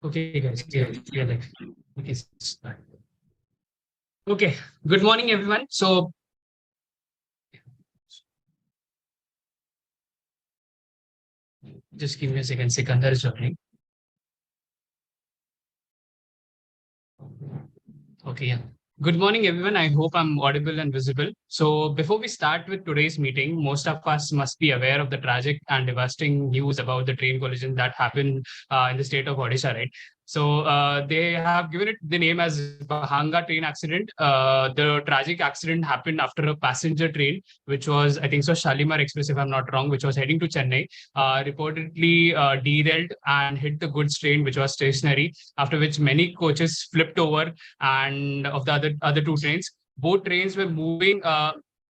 Okay, guys. Yeah, like we can start. Okay. Good morning, everyone. So, just give me a second. Sikandar is joining. Okay, yeah. Good morning, everyone. I hope I'm audible and visible. So, before we start with today's meeting, most of us must be aware of the tragic and devastating news about the train collision that happened in the state of Odisha, right? So, they have given it the name as Bahanga train accident. The tragic accident happened after a passenger train, which was, I think so, Shalimar Express, if I'm not wrong, which was heading to Chennai, reportedly derailed and hit the goods train, which was stationary, after which many coaches flipped over and of the other two trains. Both trains were moving.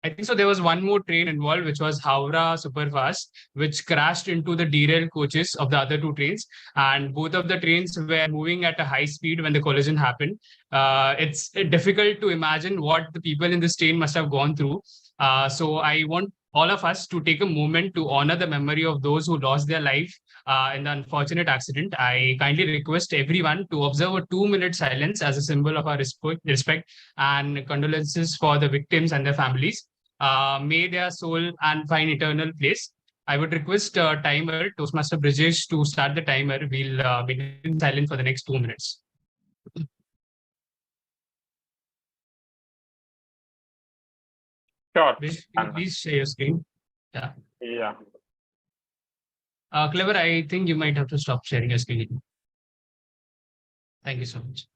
I think so. There was one more train involved, which was Howrah Superfast, which crashed into the derailed coaches of the other two trains, and both of the trains were moving at a high speed when the collision happened. It's difficult to imagine what the people in this train must have gone through. So I want all of us to take a moment to honor the memory of those who lost their life in the unfortunate accident. I kindly request everyone to observe a 2 minute silence as a symbol of our respect and condolences for the victims and their families. May their soul and find eternal place. I would request timer, Toastmaster Brijesh, to start the timer. We'll be in silence for the next 2 minutes. Sure. Please share your screen. Yeah. Clever, I think you might have to stop sharing your screen. Thank you so much.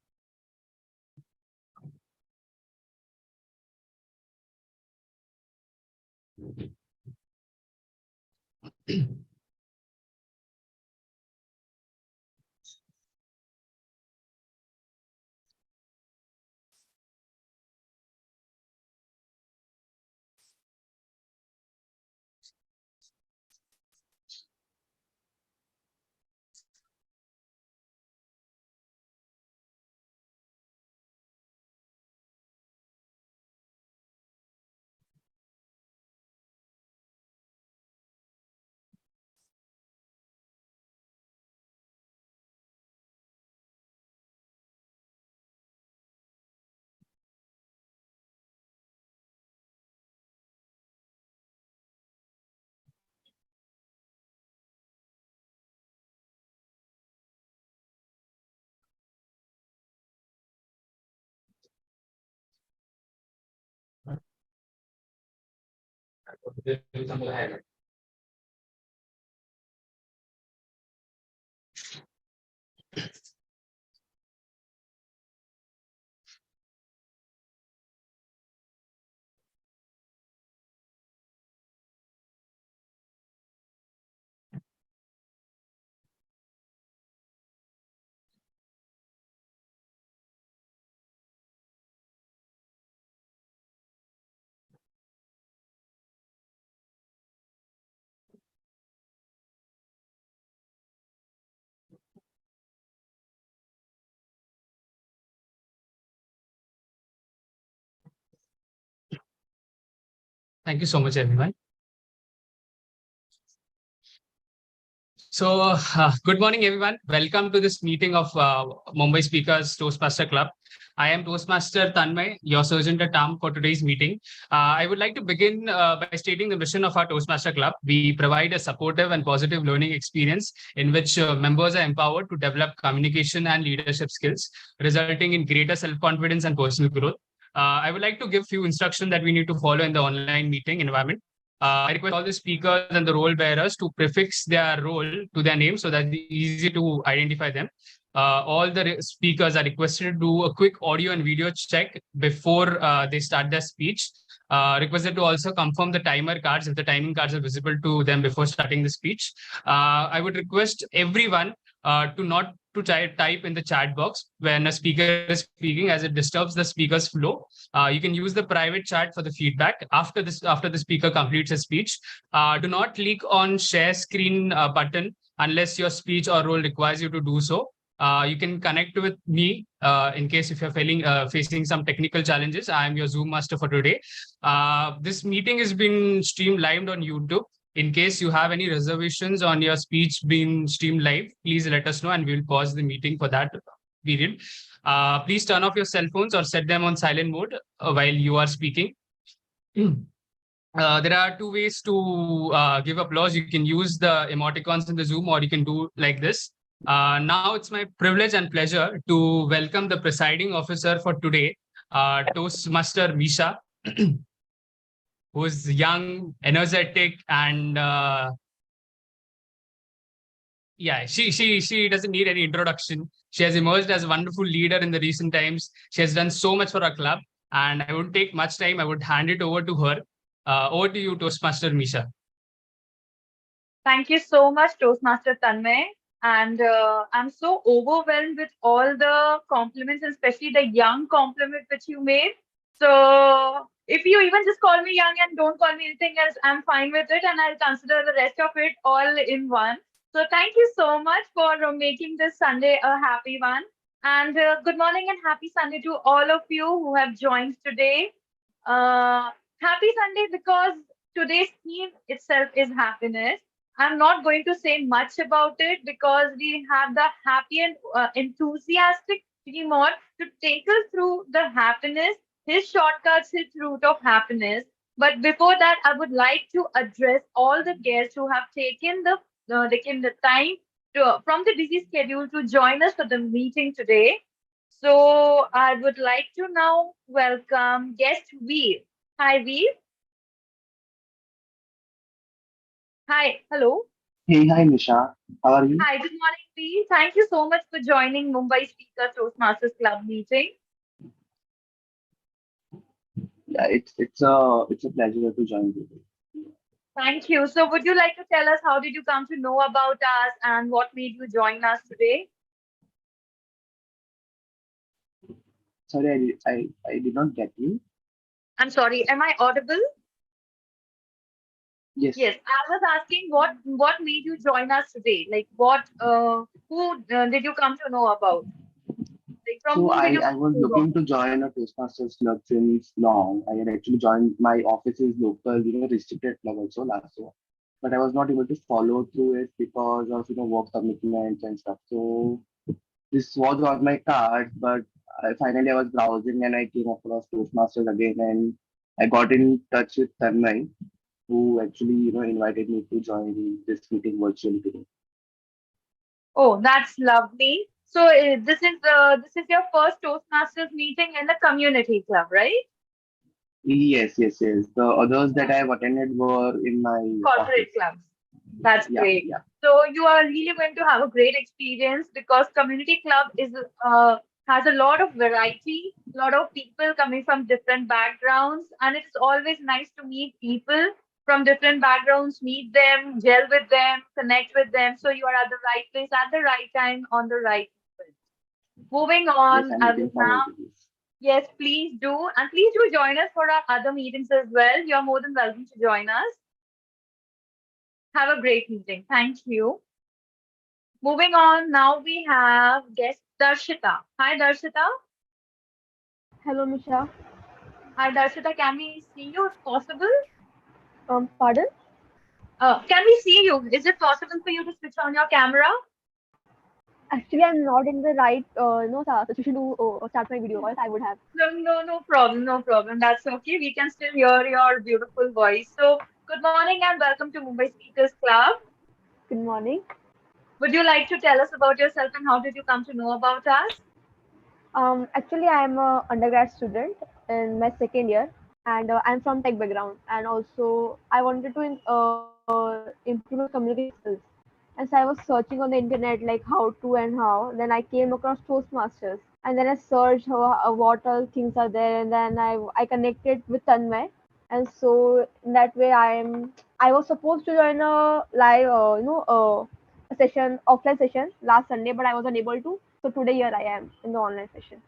Thank you so much, everyone. So, good morning, everyone. Welcome to this meeting of Mumbai Speakers Toastmaster Club. I am Toastmaster Tanmay, your Sergeant at Arms for today's meeting. I would like to begin by stating the mission of our Toastmaster Club. We provide a supportive and positive learning experience in which members are empowered to develop communication and leadership skills, resulting in greater self-confidence and personal growth. I would like to give few instructions that we need to follow in the online meeting environment. I request all the speakers and the role bearers to prefix their role to their name so that it's easy to identify them. All the speakers are requested to do a quick audio and video check before they start their speech. Requested to also confirm the timer cards if the timing cards are visible to them before starting the speech. I would request everyone to not to type in the chat box when a speaker is speaking, as it disturbs the speaker's flow. You can use the private chat for the feedback after the speaker completes his speech. Do not click on share screen button unless your speech or role requires you to do so. You can connect with me in case if you're facing some technical challenges. I am your Zoom master for today. This meeting has been streamed live on YouTube. In case you have any reservations on your speech being streamed live, please let us know and we'll pause the meeting for that period. Please turn off your cell phones or set them on silent mode while you are speaking. There are two ways to give applause. You can use the emoticons in the Zoom, or you can do like this. Now it's my privilege and pleasure to welcome the presiding officer for today, Toastmaster Misha, who's young, energetic, and yeah, she doesn't need any introduction. She has emerged as a wonderful leader in the recent times. She has done so much for our club, and I wouldn't take much time. I would hand it over to her. Over to you, Toastmaster Misha. Thank you so much, Toastmaster Tanmay. And I'm so overwhelmed with all the compliments, and especially the young compliment which you made. So if you even just call me young and don't call me anything else, I'm fine with it, and I'll consider the rest of it all in one. So thank you so much for making this Sunday a happy one. And good morning and happy Sunday to all of you who have joined today. Happy Sunday because today's theme itself is happiness. I'm not going to say much about it because we have the happy and enthusiastic Timor to take us through the happiness, his shortcuts, his route of happiness. But before that, I would like to address all the guests who have taken the time from the busy schedule to join us for the meeting today. So I would like to now welcome guest Veer. Hi, Veer. Hi, hello. Hey, hi Nisha. How are you? Hi, good morning, Veer. Thank you so much for joining Mumbai Speaker Toastmasters Club meeting. Yeah, it's a pleasure to join you. Thank you. So, would you like to tell us how did you come to know about us and what made you join us today? Sorry, I did not get you. I'm sorry, am I audible? Yes. Yes, I was asking what made you join us today? Like, who did you come to know about? Like, from So whom did I, you I was come to know? looking to join a Toastmasters club since long. I had actually joined my office's local, restricted club also last year. But I was not able to follow through it because of work commitments and stuff. So this was on my card, but finally I was browsing and I came across Toastmasters again and I got in touch with Tanmay, who actually invited me to join this meeting virtually today. Oh, that's lovely. So, this is your first Toastmasters meeting in the community club, right? Yes. The others that I have attended were in my Corporate office. clubs. That's Yeah, great. yeah. So you are really going to have a great experience because community club is has a lot of variety, a lot of people coming from different backgrounds, and it's always nice to meet people from different backgrounds, meet them, gel with them, connect with them. So you are at the right place at the right time on the right people. Moving Yes, on, I'm I looking will forward now. to this. Yes, please do, and please do join us for our other meetings as well. You're more than welcome to join us. Have a great meeting. Thank you. Moving on, now we have guest Darshita. Hi, Darshita. Hello, Misha. Hi, Darshita. Can we see you if possible? Pardon? Can we see you? Is it possible for you to switch on your camera? Actually, I'm not in the right, situation to start my video call. I would have. No problem, no problem. That's okay. We can still hear your beautiful voice. So, good morning and welcome to Mumbai Speakers Club. Good morning. Would you like to tell us about yourself and how did you come to know about us? Actually, I'm a undergrad student in my second year, and I'm from tech background. And also, I wanted to improve my communication skills. And so I was searching on the internet like how to and how. Then I came across Toastmasters, and then I searched what all things are there, and then I connected with Tanmay, and so in that way I was supposed to join a live a session offline session last Sunday, but I wasn't able to. So today here I am in the online session.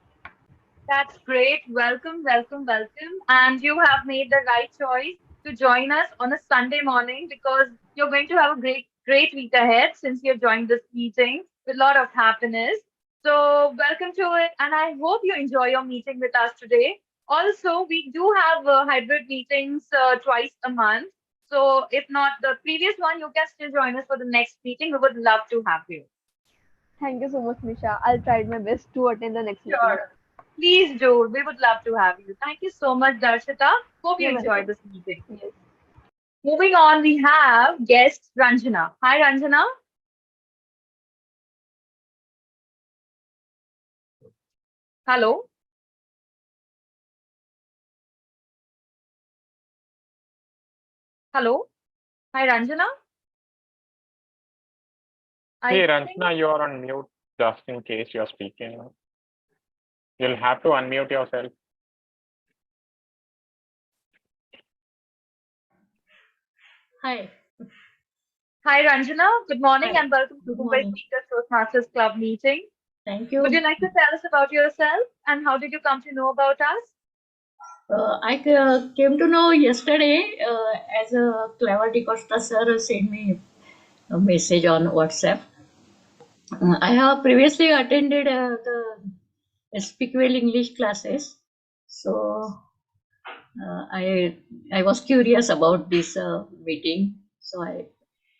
That's great. Welcome, welcome, welcome. And you have made the right choice to join us on a Sunday morning because you're going to have a great week ahead since you've joined this meeting with a lot of happiness. So welcome to it, and I hope you enjoy your meeting with us today. Also, we do have hybrid meetings twice a month. So if not the previous one, you can still join us for the next meeting. We would love to have you. Thank you so much, Misha. I'll try my best to attend the next meeting. Sure. Please do. We would love to have you. Thank you so much, Darshita. Hope you You're enjoyed welcome. this meeting. Yes. Moving on, we have guest Ranjana. Hi, Ranjana. Hello. Hello. Hi, Ranjana. I Hey, think Ranjana, you're on mute just in case you're speaking. You'll have to unmute yourself. Hi, Hi, Ranjana. Good morning hi. and welcome to Good Mumbai morning. Speakers Toastmasters Club meeting. Thank Would you you. like to tell us about yourself and how did you come to know about us? I came to know yesterday as a Clever Costa sir sent me a message on WhatsApp. I have previously attended the Speak Well English classes, so I was curious about this meeting, so I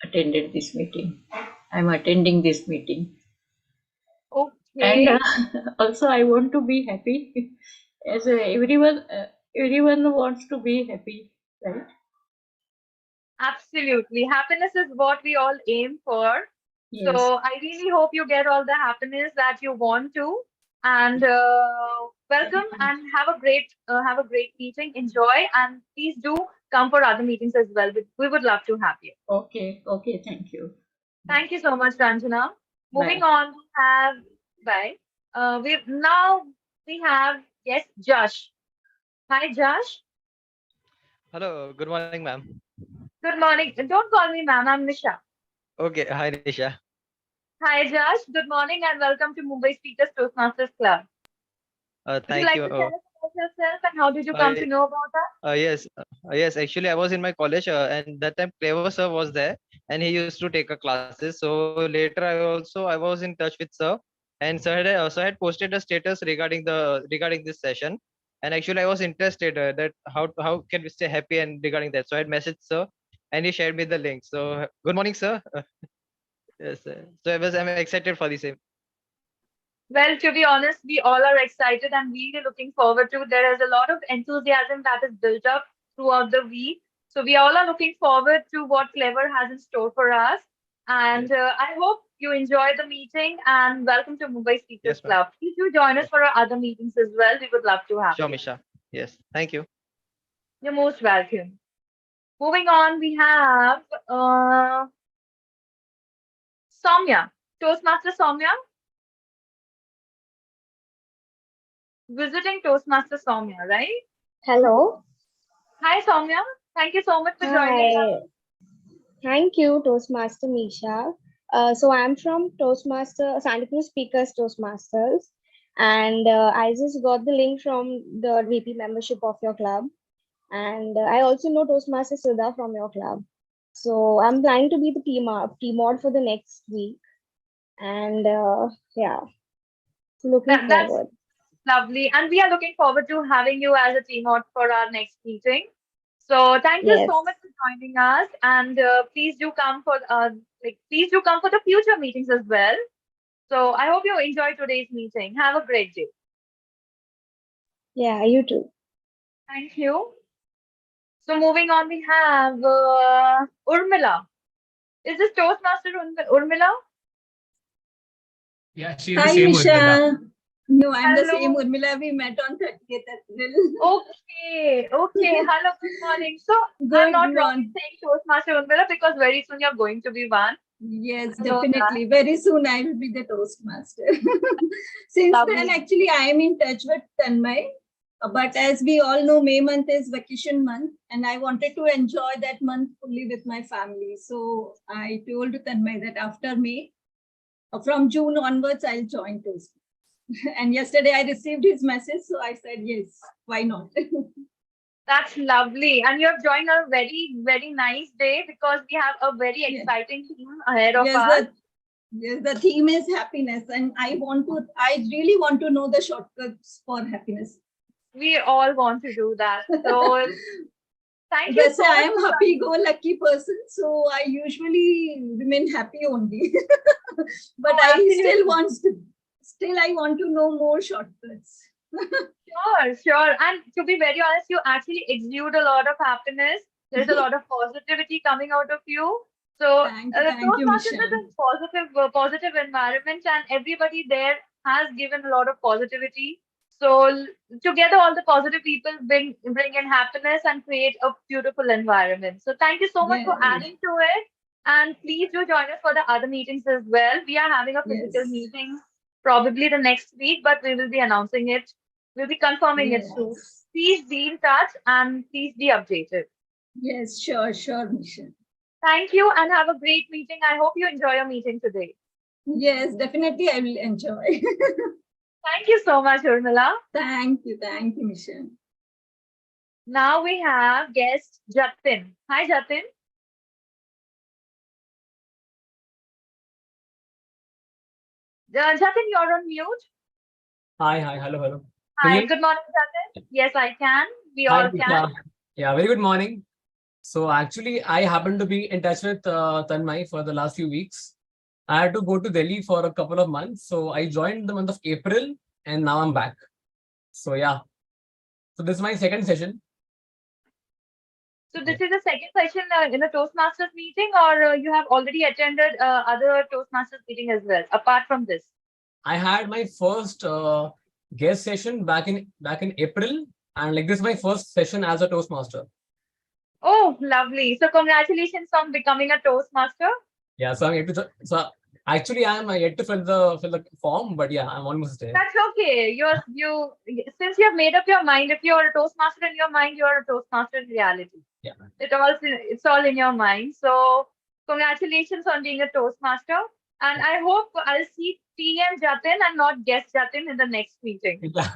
attended this meeting. I'm attending this meeting. And Okay, also I want to be happy as everyone wants to be happy, right? absolutely. Happiness is what we all aim for. So Yes. I really hope you get all the happiness that you want to. And welcome Thank you. and have a great meeting. Enjoy and please do come for other meetings as well. We would love to have you. Okay, thank you. Bye. Thank you so much, Ranjana. Moving Bye. on, we have bye. We have yes, Josh. Hi, Josh. Hello, good morning, ma'am. Good morning. Don't call me ma'am. I'm Nisha. Okay, hi Nisha. Hi, Josh. Good morning and welcome to Mumbai Speakers Toastmasters Club. Would you Thank like you. to tell us about yourself and how did you come to know about us? Yes, yes. Actually, I was in my college, and that time Clever sir was there, and he used to take a classes. So later, I was in touch with sir, and sir had posted a status regarding this session, and actually I was interested that how can we stay happy and regarding that. So I had messaged sir, and he shared me the link. So good morning, sir. Yes, sir. So I'm excited for the same. Well, to be honest, we all are excited and really looking forward to. There is a lot of enthusiasm that is built up throughout the week. So we all are looking forward to what Clever has in store for us. Yes, And I hope you enjoy the meeting and welcome to Mumbai Speakers yes, ma'am. Club. Please do join us Yes. for our other meetings as well. We would love to have Sure, you. Misha. Yes, thank you. You're most welcome. Moving on, we have Soumya. Toastmaster Soumya. Visiting Toastmaster Soumya, right? Hello. Hi, Soumya. Thank you so much for joining us. Hi. Thank you, Toastmaster Misha. So I'm from Toastmaster Santa Cruz Speakers Toastmasters, and I just got the link from the VP membership of your club, and I also know Toastmaster Sudha from your club. So I'm planning to be the team mod for the next week, and yeah, looking That's forward. lovely. And we are looking forward to having you as a team out for our next meeting. So thank you Yes. so much for joining us. And please do come for please do come for the future meetings as well. So I hope you enjoy today's meeting. Have a great day. Yeah, you too. Thank you. So moving on, we have Urmila. Is this Toastmaster Urmila? Yeah, she's the Hi, same Urmila. Misha. No, I'm the Hello. same Urmila. We met on 30th April. Okay, okay. Hello, good morning. So I'm Good not wrong in morning. saying Toastmaster Urmila because very soon you're going to be one. Yes, I know that. definitely. Very soon I will be the Toastmaster. Since Lovely. then, actually, I am in touch with Tanmay. But as we all know, May month is vacation month, and I wanted to enjoy that month fully with my family. So I told Tanmay that after May, from June onwards, I'll join Toast. And yesterday I received his message, so I said, yes, why not? That's lovely. And you have joined a very, very nice day because we have a very Yes. exciting team ahead of Yes, us. Yes, the theme is happiness, and I really want to know the shortcuts for happiness. We all want to do that. So thank you That's so why I much am for happy-go-lucky person, so I usually remain happy only. But Oh, I absolutely. still I want to know more shortcuts. Sure. And to be very honest, you actually exude a lot of happiness. There's a lot of positivity coming out of you. So Thank you, Toastmasters is Mishan. a positive environment, and everybody there has given a lot of positivity. So together, all the positive people bring in happiness and create a beautiful environment. So thank you so much for Yes, adding to it. And please do join us for the other meetings as well. We are having a physical yes, meeting probably the next week, but we will be announcing it. We'll be confirming it soon. yes, Please be in touch and please be updated. yes, sure, Mishan. Thank you and have a great meeting. I hope you enjoy your meeting today. Yes, definitely I will enjoy. Thank you so much, Urmila. Thank you, Mishan. Now we have guest Jatin. Hi, Jatin. Jatin, you're on mute. Hi, hello. Can you Hi, hear me? good morning, Jatin. Yes, I can. We Hi, all can. Disha. Yeah, very good morning. So actually, I happened to be in touch with Tanmay for the last few weeks. I had to go to Delhi for a couple of months, so I joined the month of April, and now I'm back. So yeah, so this is my second session. So this is the second session in a Toastmasters meeting, or you have already attended other Toastmasters meeting as well, apart from this? I had my first guest session back in April, and like this is my first session as a Toastmaster. Oh, lovely. So congratulations on becoming a Toastmaster. Yeah, so I'm yet to, so actually I am yet to fill the form, but yeah, I'm almost there. That's okay. Since you have made up your mind, if you're a Toastmaster in your mind, you're a Toastmaster in reality. Yeah. It's all in your mind. So congratulations on being a Toastmaster. And I hope I'll see TM Jatin and not guest Jatin in the next meeting. Yeah,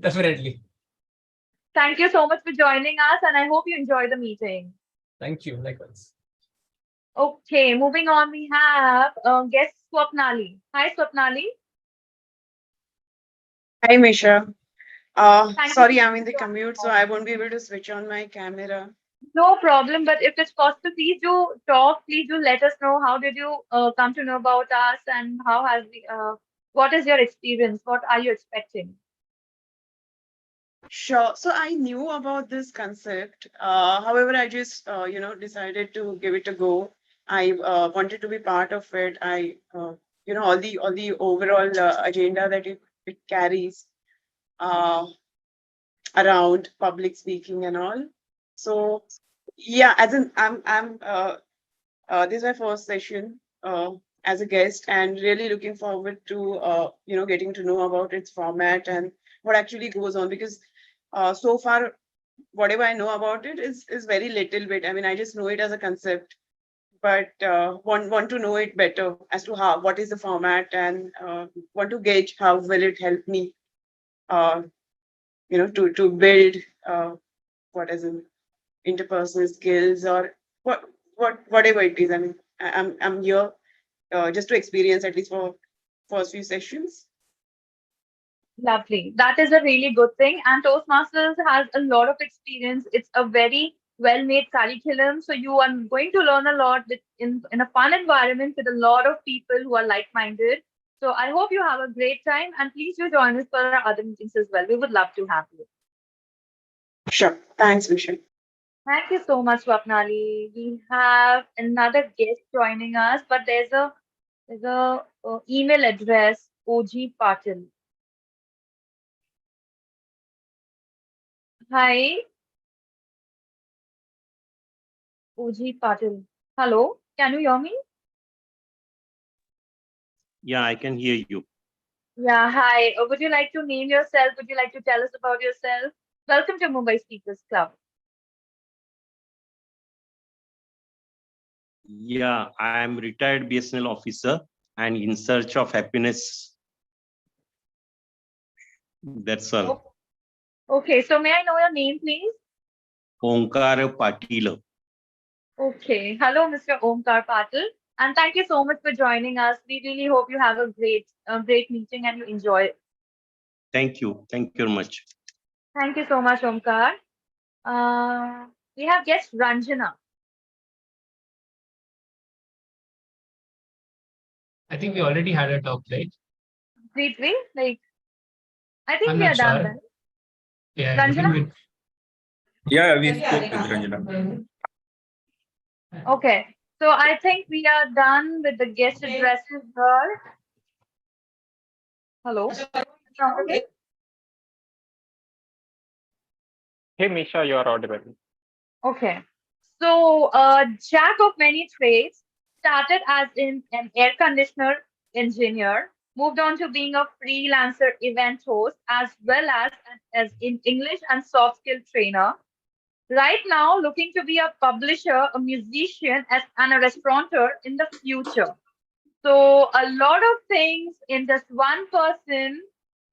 definitely. Thank you so much for joining us, and I hope you enjoy the meeting. Thank you. Likewise. Okay, moving on, we have guest Swapnali. Hi, Swapnali. Hi, Misha. Thank you. Sorry, I'm in the commute, so I won't be able to switch on my camera. No problem, but if it's possible, please do talk. Please do let us know how did you come to know about us and what is your experience? What are you expecting? Sure. So I knew about this concept. However, I just decided to give it a go. I wanted to be part of it. All the overall agenda that it carries uh, around public speaking and all. So yeah, as in this is my first session as a guest, and really looking forward to getting to know about its format and what actually goes on. Because so far, whatever I know about it is very little bit. I mean, I just know it as a concept, but want to know it better as to what is the format, and want to gauge how will it help me, uh, to build what is it, interpersonal skills, or whatever it is. I mean, I'm here just to experience at least for first few sessions. Lovely. That is a really good thing. And Toastmasters has a lot of experience. It's a very well-made curriculum. So you are going to learn a lot in a fun environment with a lot of people who are like-minded. So I hope you have a great time and please do join us for our other meetings as well. We would love to have you. Sure. Thanks, Vishen. Thank you so much, Swapnali. We have another guest joining us, but there's a email address, OG Patil. Hi, OG Patil. Hello, can you hear me? Yeah, I can hear you. Yeah, hi. Would you like to name yourself? Would you like to tell us about yourself? Welcome to Mumbai Speakers Club. Yeah, I am retired BSNL officer and in search of happiness. That's all. Okay, so may I know your name, please? Omkar Patil. Okay. Hello, Mr. Omkar Patil. And thank you so much for joining us. We really hope you have a great meeting and you enjoy it. Thank you. Thank you very much. Thank you so much, Omkar. We have guest Ranjana. I think we already had a talk, right? Did we? Like, I think I'm we not are done sure. then. Yeah, I think Ranjana? Yeah, we spoke with Ranjana. Okay. So I think we are done with the guest addresses here. Hello? Okay. Hey, Misha, you are audible. Okay. So, jack of many trades, started as in an air conditioner engineer, moved on to being a freelancer event host, as in English and soft skill trainer. Right now, looking to be a publisher, a musician, and a restaurateur in the future. So a lot of things in just one person,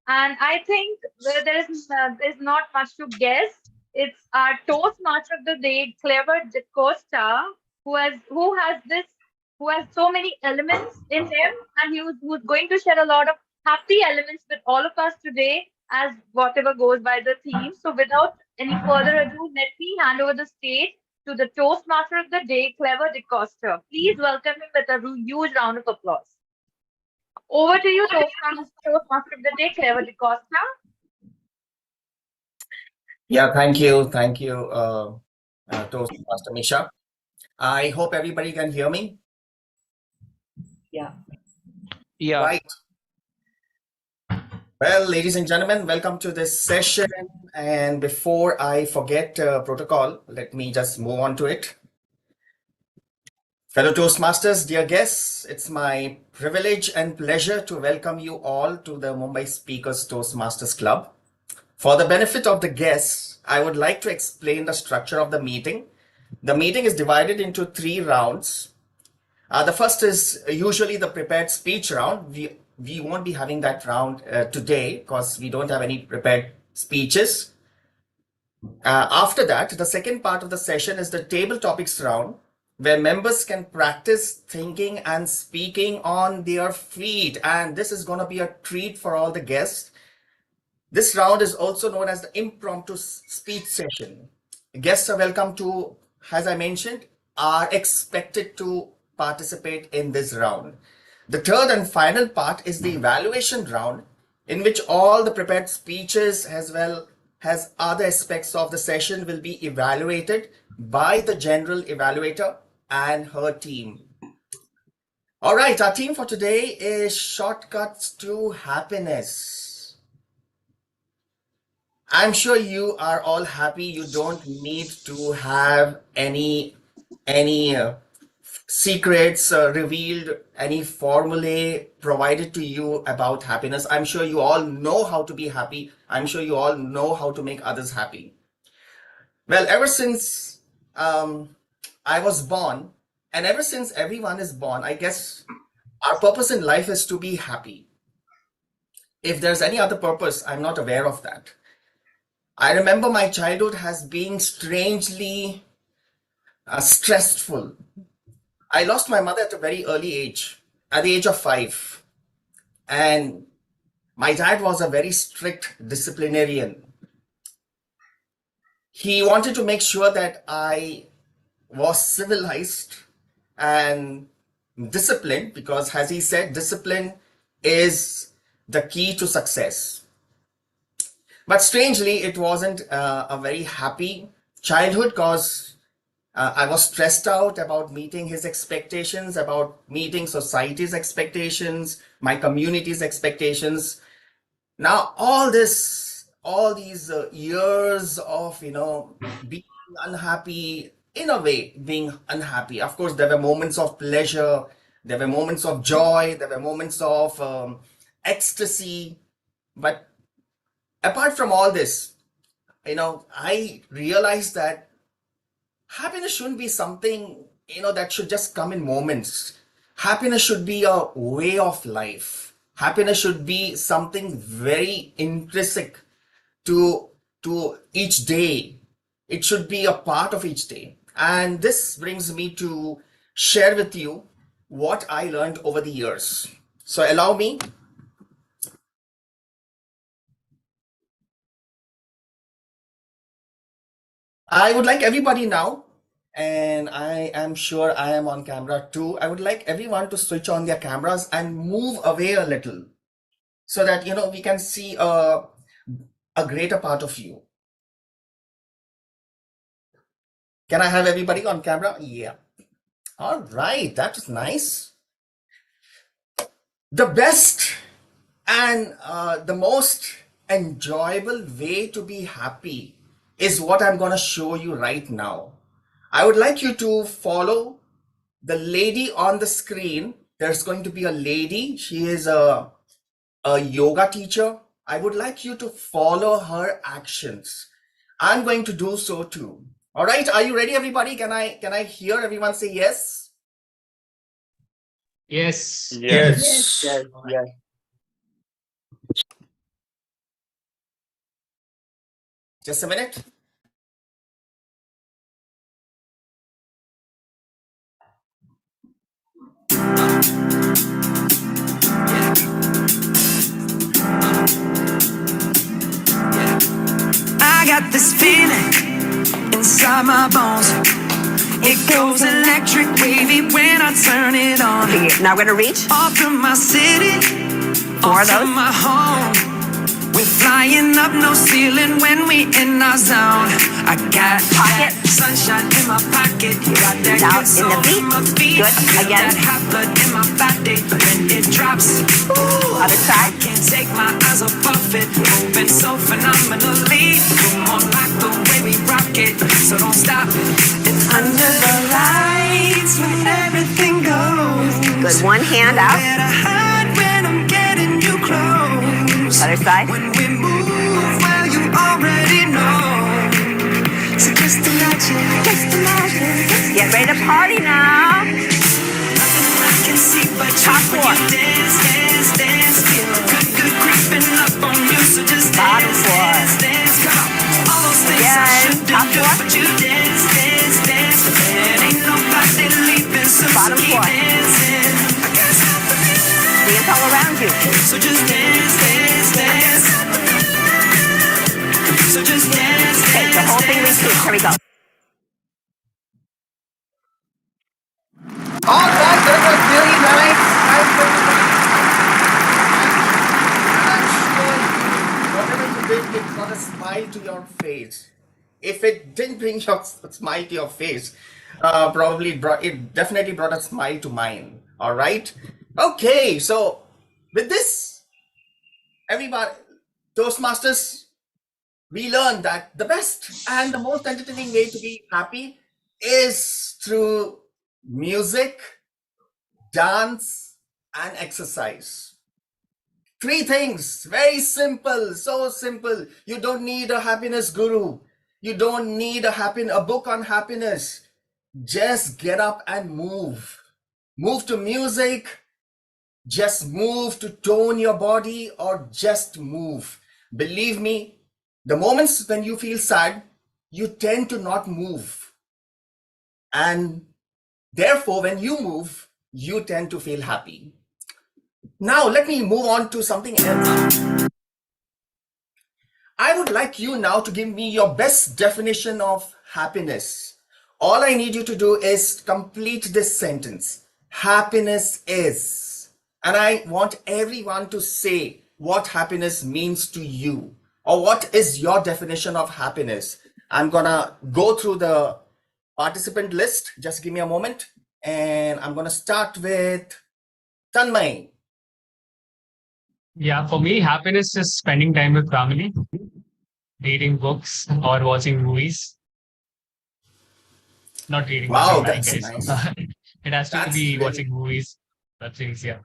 and I think there's not much to guess. It's our Toastmaster of the day, Clever DeCosta, who has so many elements in him, and who's going to share a lot of happy elements with all of us today, as whatever goes by the theme. So without any further ado, let me hand over the stage to the Toastmaster of the day, Clever DeCosta. Please welcome him with a huge round of applause. Over to you, Toastmaster of the day, Clever DeCosta. Yeah, thank you. Thank you, Toastmaster Misha. I hope everybody can hear me. Yeah. Yeah. Right. Well, ladies and gentlemen, welcome to this session. And before I forget protocol, let me just move on to it. Fellow Toastmasters, dear guests, it's my privilege and pleasure to welcome you all to the Mumbai Speakers Toastmasters Club. For the benefit of the guests, I would like to explain the structure of the meeting. The meeting is divided into 3 rounds. The first is usually the prepared speech round. We won't be having that round today because we don't have any prepared speeches. After that, the second part of the session is the table topics round, where members can practice thinking and speaking on their feet. And this is going to be a treat for all the guests. This round is also known as the impromptu speech session. Guests are welcome to, as I mentioned, are expected to participate in this round. The third and final part is the evaluation round, in which all the prepared speeches as well as other aspects of the session will be evaluated by the general evaluator and her team. All right, our theme for today is shortcuts to happiness. I'm sure you are all happy. You don't need to have any secrets revealed, any formulae provided to you about happiness. I'm sure you all know how to be happy. I'm sure you all know how to make others happy. Well, ever since I was born, and ever since everyone is born, I guess our purpose in life is to be happy. If there's any other purpose, I'm not aware of that. I remember my childhood has been strangely stressful. I lost my mother at a very early age, at the age of 5. And my dad was a very strict disciplinarian. He wanted to make sure that I was civilized and disciplined because, as he said, discipline is the key to success. But strangely, it wasn't a very happy childhood because I was stressed out about meeting his expectations, about meeting society's expectations, my community's expectations. Now, all these years of, being unhappy, in a way, being unhappy. Of course, there were moments of pleasure, there were moments of joy, there were moments of ecstasy. But apart from all this, I realized that happiness shouldn't be something, that should just come in moments. Happiness should be a way of life. Happiness should be something very intrinsic to each day. It should be a part of each day. And this brings me to share with you what I learned over the years. So allow me. I would like everybody now, and I am sure I am on camera too. I would like everyone to switch on their cameras and move away a little so that, we can see a greater part of you. Can I have everybody on camera? Yeah. All right, that was nice. The best and the most enjoyable way to be happy is what I'm going to show you right now. I would like you to follow the lady on the screen. There's going to be a lady. She is a yoga teacher. I would like you to follow her actions. I'm going to do so too. All right, are you ready, everybody? Can I hear everyone say yes? Yes. Yes. Yes. Just a minute. I got this feeling inside my bones. It goes electric wavy when I turn it on. Now we're gonna reach off from my city, more off of from those. my home. We're flying up no ceiling when we in our zone. I got Pocket. that sunshine in my pocket. Got that Now good in soul the beat. in my feet. Good. Feel Again. that hot blood in my body when it drops. Ooh, Other side. can't take my eyes off of it. Moving so phenomenally. Come on, like the way we rock it. So don't stop. And under the lights when everything goes. Good. One hand out. Better hide when I'm getting you close. Other side. When we move, well, you already know. So just imagine, just imagine. Get ready to party now. Nothing I can see but you when you dance, dance, dance. Feel good creeping up on you. So just dance, dance, dance. Come on. All those things I shouldn't do, but you dance, dance, dance. And ain't nobody leaving, so keep dancing. I can't stop the feeling. Dance all around you. So just dance, dance, dance. So just dance, Okay, the whole thing repeats. Here we go. All right, that was really nice. I'm sure whatever you did, it brought a smile to your face. If it didn't bring your smile to your face, probably it definitely brought a smile to mine. All right. Okay, so with this, everybody, Toastmasters, we learned that the best and the most entertaining way to be happy is through music, dance, and exercise. Three things, very simple, so simple. You don't need a happiness guru. You don't need a book on happiness. Just get up and move. Move to music. Just move to tone your body, or just move. Believe me, the moments when you feel sad, you tend to not move. And therefore, when you move, you tend to feel happy. Now, let me move on to something else. I would like you now to give me your best definition of happiness. All I need you to do is complete this sentence. Happiness is. And I want everyone to say what happiness means to you, or what is your definition of happiness. I'm gonna go through the participant list. Just give me a moment. And I'm gonna start with Tanmay. Yeah, for me, happiness is spending time with family, reading books, or watching movies. Not reading books, Wow, I'm lying, that's guys. nice. It has to That's be really watching movies, web series, yeah.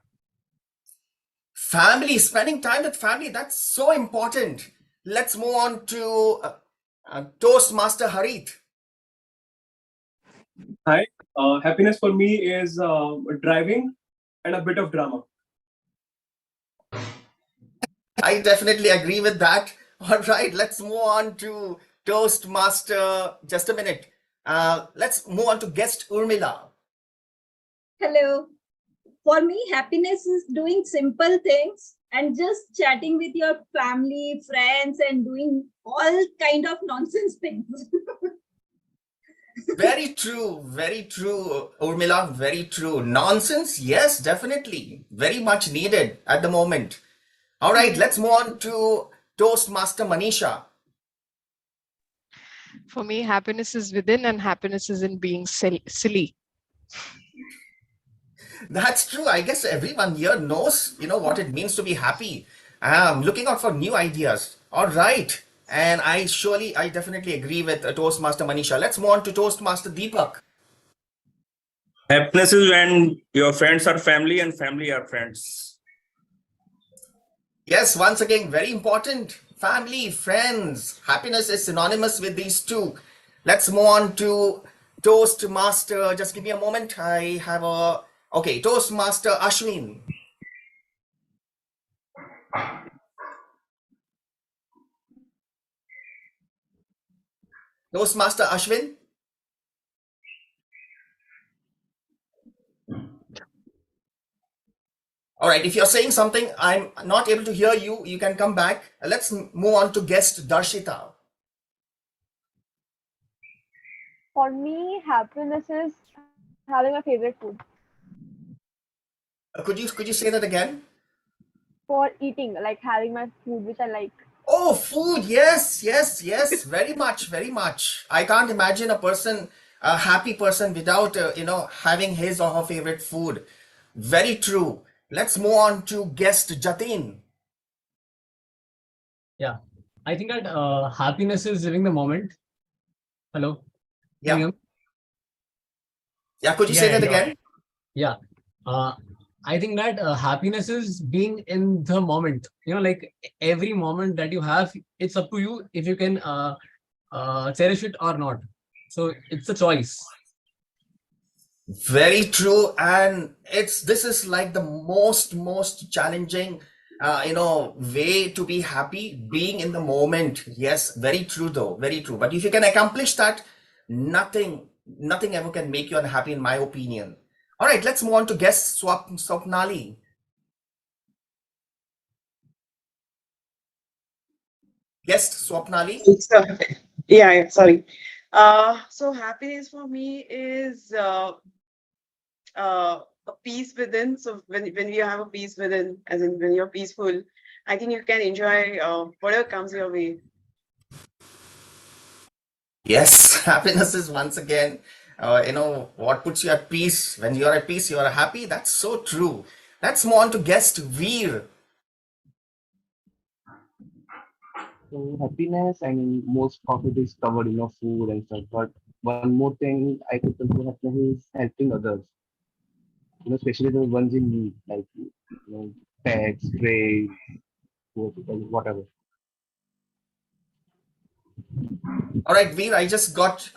family, spending time with family, that's so important. Let's move on to Toastmaster Harith. Hi, happiness for me is driving and a bit of drama. I definitely agree with that. All right, let's move on to Toastmaster. Just a minute. Let's move on to guest Urmila. Hello. for me, happiness is doing simple things and just chatting with your family, friends, and doing all kind of nonsense things. Very true, Urmila, very true. Nonsense, yes, definitely. Very much needed at the moment. All right, let's move on to Toastmaster Manisha. For me, happiness is within and happiness is in being silly. That's true. I guess everyone here knows, what it means to be happy. Looking out for new ideas. All right. And I definitely agree with Toastmaster Manisha. Let's move on to Toastmaster Deepak. Happiness is when your friends are family and family are friends. Yes, once again, very important. Family, friends. Happiness is synonymous with these two. Let's move on to Toastmaster. Just give me a moment. I have a. Okay, Toastmaster Ashwin. Toastmaster Ashwin. All right, if you're saying something, I'm not able to hear you. You can come back. Let's move on to guest Darshita. For me, happiness is having my favorite food. Could you say that again? For eating, like having my food which I like. Oh, food. Yes. Very much, very much. I can't imagine a happy person without, having his or her favorite food. Very true. Let's move on to guest Jatin. Yeah, I think that happiness is living the moment. Hello. Yeah. Can you hear me? Yeah, could you say that again? Yeah. I think that happiness is being in the moment. Like every moment that you have, it's up to you if you can cherish it or not. So it's a choice. Very true, and this is like the most challenging, way to be happy, being in the moment. Yes, very true though, very true. But if you can accomplish that, nothing ever can make you unhappy, in my opinion. All right, let's move on to guest Swapnali. Guest Swapnali. Yeah, sorry. So happiness for me is a peace within. So when you have a peace within, as in when you're peaceful, I think you can enjoy whatever comes your way. Yes, happiness is once again, what puts you at peace. When you're at peace, you're happy. That's so true. Let's move on to guest Veer. So happiness, I mean, most of it is covered, food and stuff. But one more thing I could consider happiness is helping others. Especially the ones in need, like pets, stray, poor people, whatever. All right, Veer, I just got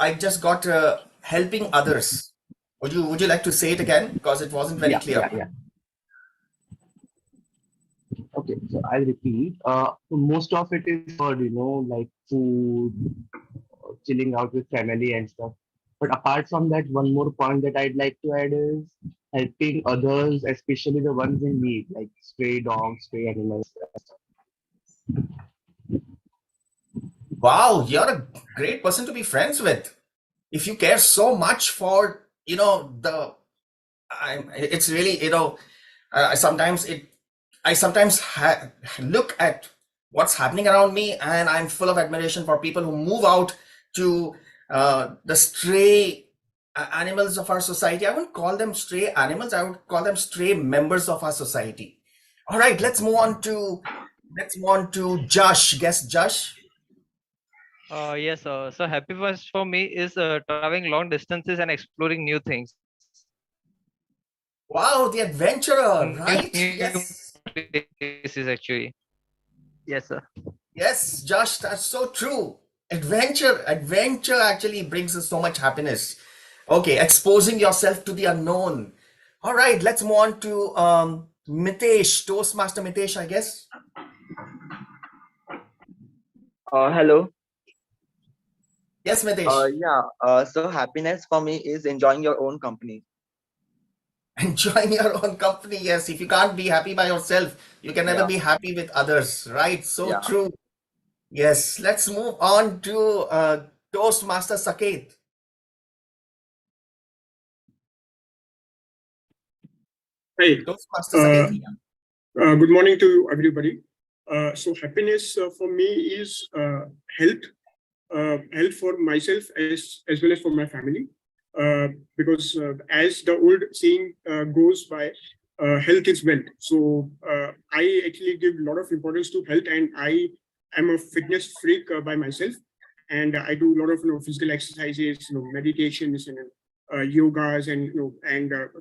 helping others. Would you like to say it again? Because it wasn't very clear. Yeah. Okay, so I'll repeat. So most of it is covered, like food, chilling out with family and stuff. But apart from that, one more point that I'd like to add is helping others, especially the ones in need, like stray dogs, stray animals. Wow, you're a great person to be friends with. If you care so much for, it's really, sometimes I sometimes look at what's happening around me, and I'm full of admiration for people who move out to the stray animals of our society. I wouldn't call them stray animals. I would call them stray members of our society. All right, let's move on to Josh. Guess Josh. Yes, so happiness for me is traveling long distances and exploring new things. Wow, the adventurer, right? New Yes. places actually. Yes, sir. Yes, Josh, that's so true. Adventure actually brings us so much happiness. Okay, exposing yourself to the unknown. All right, let's move on to Mitesh, Toastmaster Mitesh, I guess. Hello. Yes, Mitesh. So happiness for me is enjoying your own company. Enjoying your own company. Yes, if you can't be happy by yourself, you can never Yeah. be happy with others, right? So Yeah. true. Yes, let's move on to Toastmaster Saket. Hey, Toastmaster uh, Saket. good morning to everybody. So happiness for me is health, health for myself as well as for my family. Because as the old saying goes by, health is wealth. So I actually give a lot of importance to health, and I am a fitness freak by myself, and I do a lot of physical exercises, meditations, and yogas, and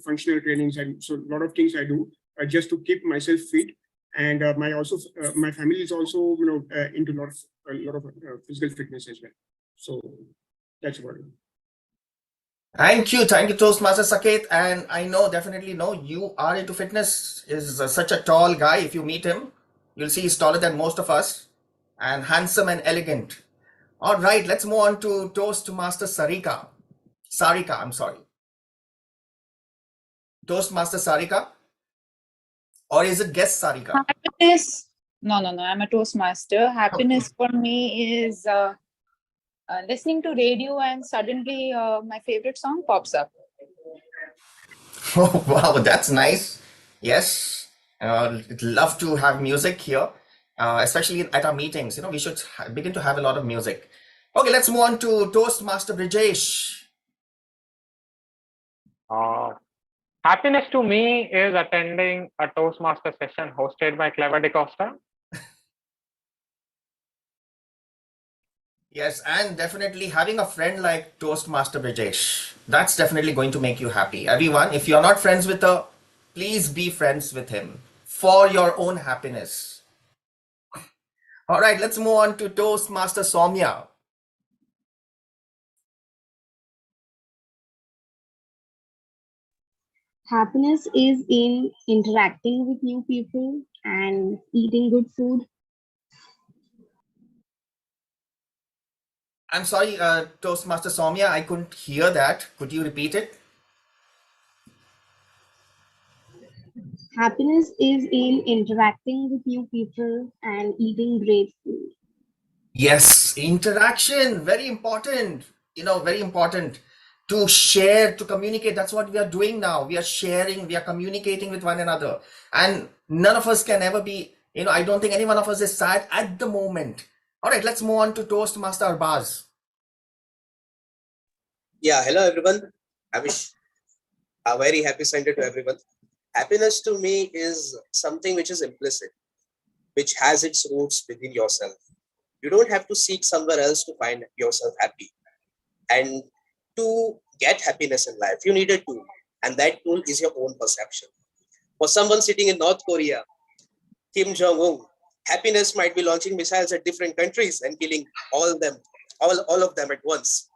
functional trainings, and so a lot of things I do just to keep myself fit. And my family is also into a lot of physical fitness as well. So that's about it. Thank you, Toastmaster Saket. And I know, definitely know, you are into fitness. Is such a tall guy. If you meet him, you'll see he's taller than most of us, and handsome and elegant. All right, let's move on to Toastmaster Sarika. Sarika, I'm sorry. Toastmaster Sarika, or is it guest Sarika? Happiness. No, I'm a Toastmaster. Happiness for me is listening to radio and suddenly my favorite song pops up. Oh, wow, that's nice. Yes, I'd love to have music here, especially at our meetings. We should begin to have a lot of music. Okay, let's move on to Toastmaster Brijesh. Happiness to me is attending a Toastmaster session hosted by Clever DeCosta. Yes, and definitely having a friend like Toastmaster Brijesh, that's definitely going to make you happy. Everyone, if you're not friends with her, please be friends with him for your own happiness. All right, let's move on to Toastmaster Soumya. Happiness is in interacting with new people and eating good food. I'm sorry, Toastmaster Soumya, I couldn't hear that. Could you repeat it? Happiness is in interacting with new people and eating great food. Yes, interaction, very important. Very important to share, to communicate. That's what we are doing now. We are sharing, we are communicating with one another. And none of us can ever be, I don't think any one of us is sad at the moment. All right, let's move on to Toastmaster Arbaz. Yeah, hello everyone. I wish a very happy Sunday to everyone. Happiness to me is something which is implicit, which has its roots within yourself. You don't have to seek somewhere else to find yourself happy. And to get happiness in life, you need a tool. And that tool is your own perception. For someone sitting in North Korea, Kim Jong-un, happiness might be launching missiles at different countries and killing all of them at once.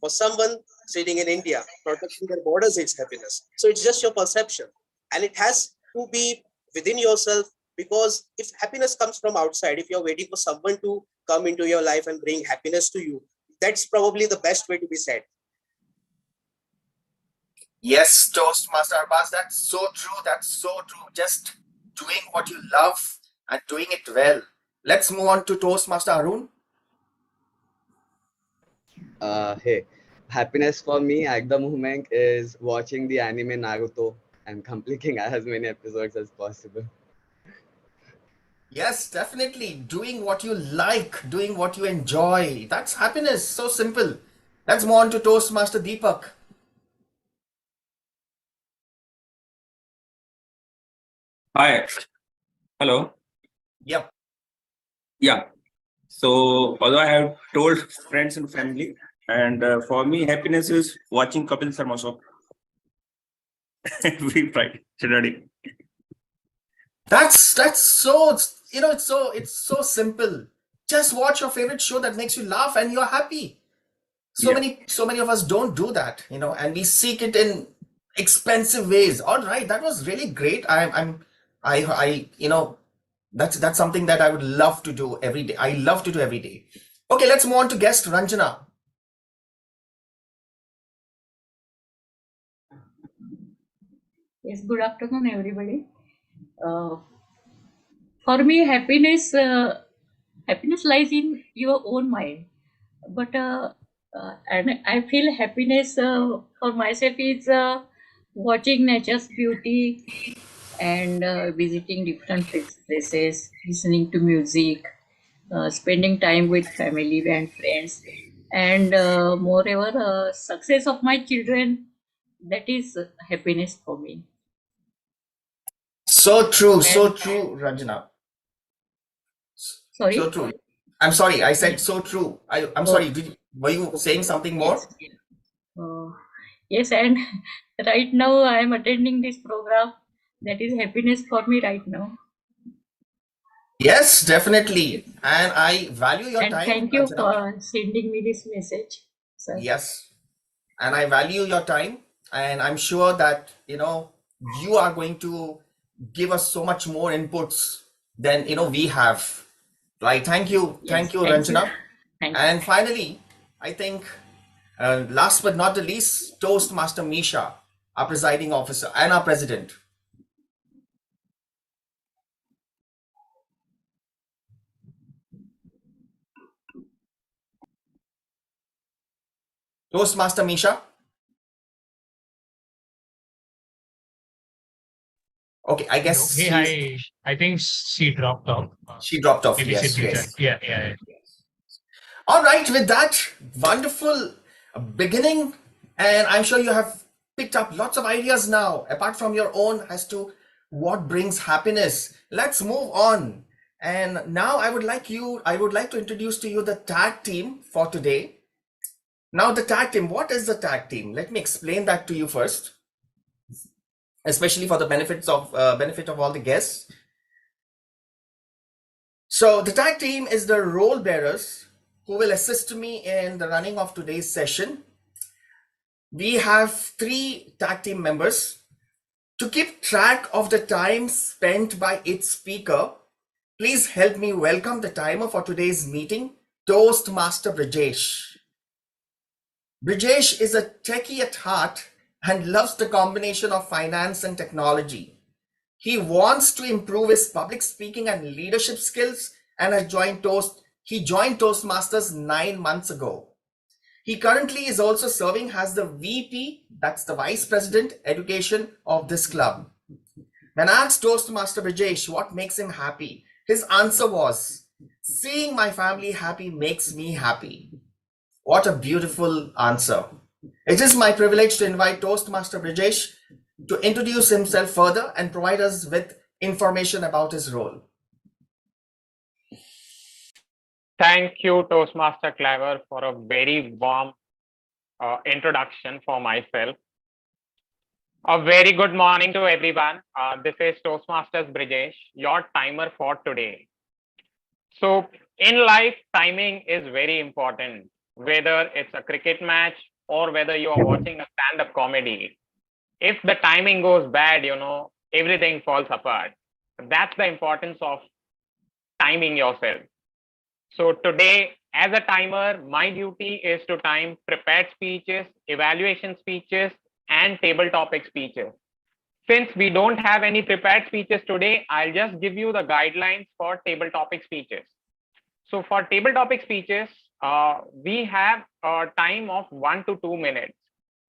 For someone sitting in India, protecting their borders is happiness. So it's just your perception. And it has to be within yourself, because if happiness comes from outside, if you're waiting for someone to come into your life and bring happiness to you, that's probably the best way to be said. Yes, Toastmaster Arbaz, that's so true. That's so true. Just doing what you love and doing it well. Let's move on to Toastmaster Arun. Hey, happiness for me at the moment is watching the anime Naruto and completing as many episodes as possible. Yes, definitely. Doing what you like, doing what you enjoy. That's happiness. So simple. Let's move on to Toastmaster Deepak. Hi. Hello. Yep. Yeah. So, although I have told friends and family, and for me, happiness is watching Kapil Sharma show every Friday, Saturday. That's so it's so simple. Just watch your favorite show that makes you laugh and you're happy. So many of us don't do that, and we seek it in expensive ways. All right, that was really great. That's something that I would love to do every day. I love to do every day. Okay, let's move on to guest Ranjana. Yes, good afternoon, everybody. For me, happiness lies in your own mind. But and I feel happiness for myself is watching nature's beauty and visiting different places, listening to music, spending time with family and friends, and moreover, success of my children. That is happiness for me. So true, so And true, Ranjana. sorry. So true. I'm sorry, I said so true. I'm Oh, sorry. Were you saying something more? yes. Uh, yes, and right now I am attending this program. That is happiness for me right now. Yes, definitely. And I value your And time, thank you Ranjana. for sending me this message, sir. Yes. And I value your time. And I'm sure that, you are going to give us so much more inputs than, we have. Right. Thank you. Yes, Thank you, thank you. Ranjana. Thank you. And finally, I think, last but not the least, Toastmaster Misha, our presiding officer and our president. Toastmaster Misha. Okay, I Hello. guess Hey, hi. I think she dropped off. she dropped off. Maybe she'll Yes, rejoin. yes. Yeah. All right, with that wonderful beginning, and I'm sure you have picked up lots of ideas now, apart from your own, as to what brings happiness. Let's move on. And now I would like to introduce to you the tag team for today. Now, the tag team, what is the tag team? Let me explain that to you first, especially for the benefit of all the guests. So the tag team is the role bearers who will assist me in the running of today's session. We have 3 tag team members. To keep track of the time spent by each speaker, please help me welcome the timer for today's meeting, Toastmaster Brijesh. Brijesh is a techie at heart and loves the combination of finance and technology. He wants to improve his public speaking and leadership skills and he joined Toastmasters 9 months ago. He currently is also serving as the VP, that's the Vice President Education of this club. When asked Toastmaster Brijesh what makes him happy, his answer was, seeing my family happy makes me happy. What a beautiful answer. It is my privilege to invite Toastmaster Brijesh to introduce himself further and provide us with information about his role. Thank you, Toastmaster Clever, for a very warm introduction for myself. A very good morning to everyone. This is Toastmasters Brijesh, your timer for today. So in life, timing is very important, whether it's a cricket match or whether you are watching a stand-up comedy. If the timing goes bad, everything falls apart. That's the importance of timing yourself. So today, as a timer, my duty is to time prepared speeches, evaluation speeches, and table topic speeches. Since we don't have any prepared speeches today, I'll just give you the guidelines for table topic speeches. So for table topic speeches, we have a time of 1 to 2 minutes,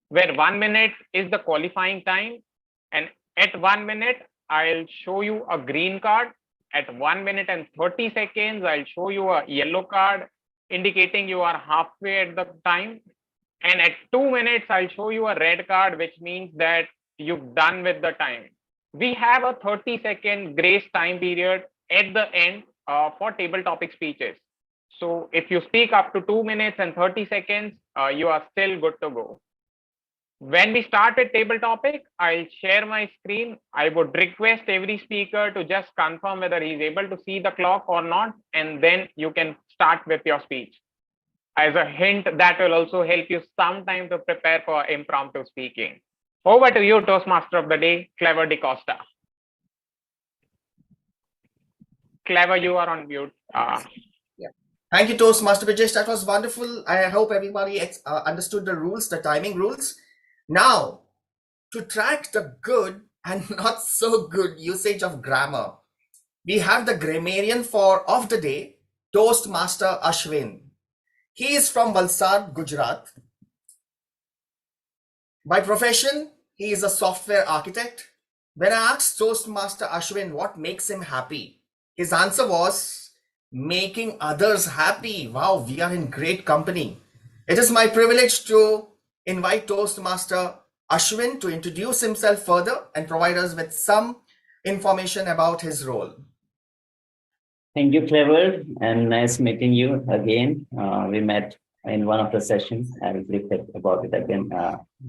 where 1 minute is the qualifying time. And at 1 minute, I'll show you a green card. At 1 minute and 30 seconds, I'll show you a yellow card indicating you are halfway at the time. And at 2 minutes, I'll show you a red card, which means that you've done with the time. We have a 30-second grace time period at the end for table topic speeches. So if you speak up to 2 minutes and 30 seconds, you are still good to go. When we start with table topic, I'll share my screen. I would request every speaker to just confirm whether he's able to see the clock or not, and then you can start with your speech. As a hint, that will also help you some time to prepare for impromptu speaking. Over to you, Toastmaster of the Day, Clever DeCosta. Clever, you are on mute. Yeah. Thank you, Toastmaster Brijesh. That was wonderful. I hope everybody understood the rules, the timing rules. Now, to track the good and not so good usage of grammar. We have the grammarian of the day, Toastmaster Ashwin. He is from Valsad, Gujarat. By profession, he is a software architect. When I asked Toastmaster Ashwin what makes him happy, his answer was making others happy. Wow, we are in great company. It is my privilege to invite Toastmaster Ashwin to introduce himself further and provide us with some information about his role. Thank you, Clever, and nice meeting you again. We met in one of the sessions. I will reflect about it again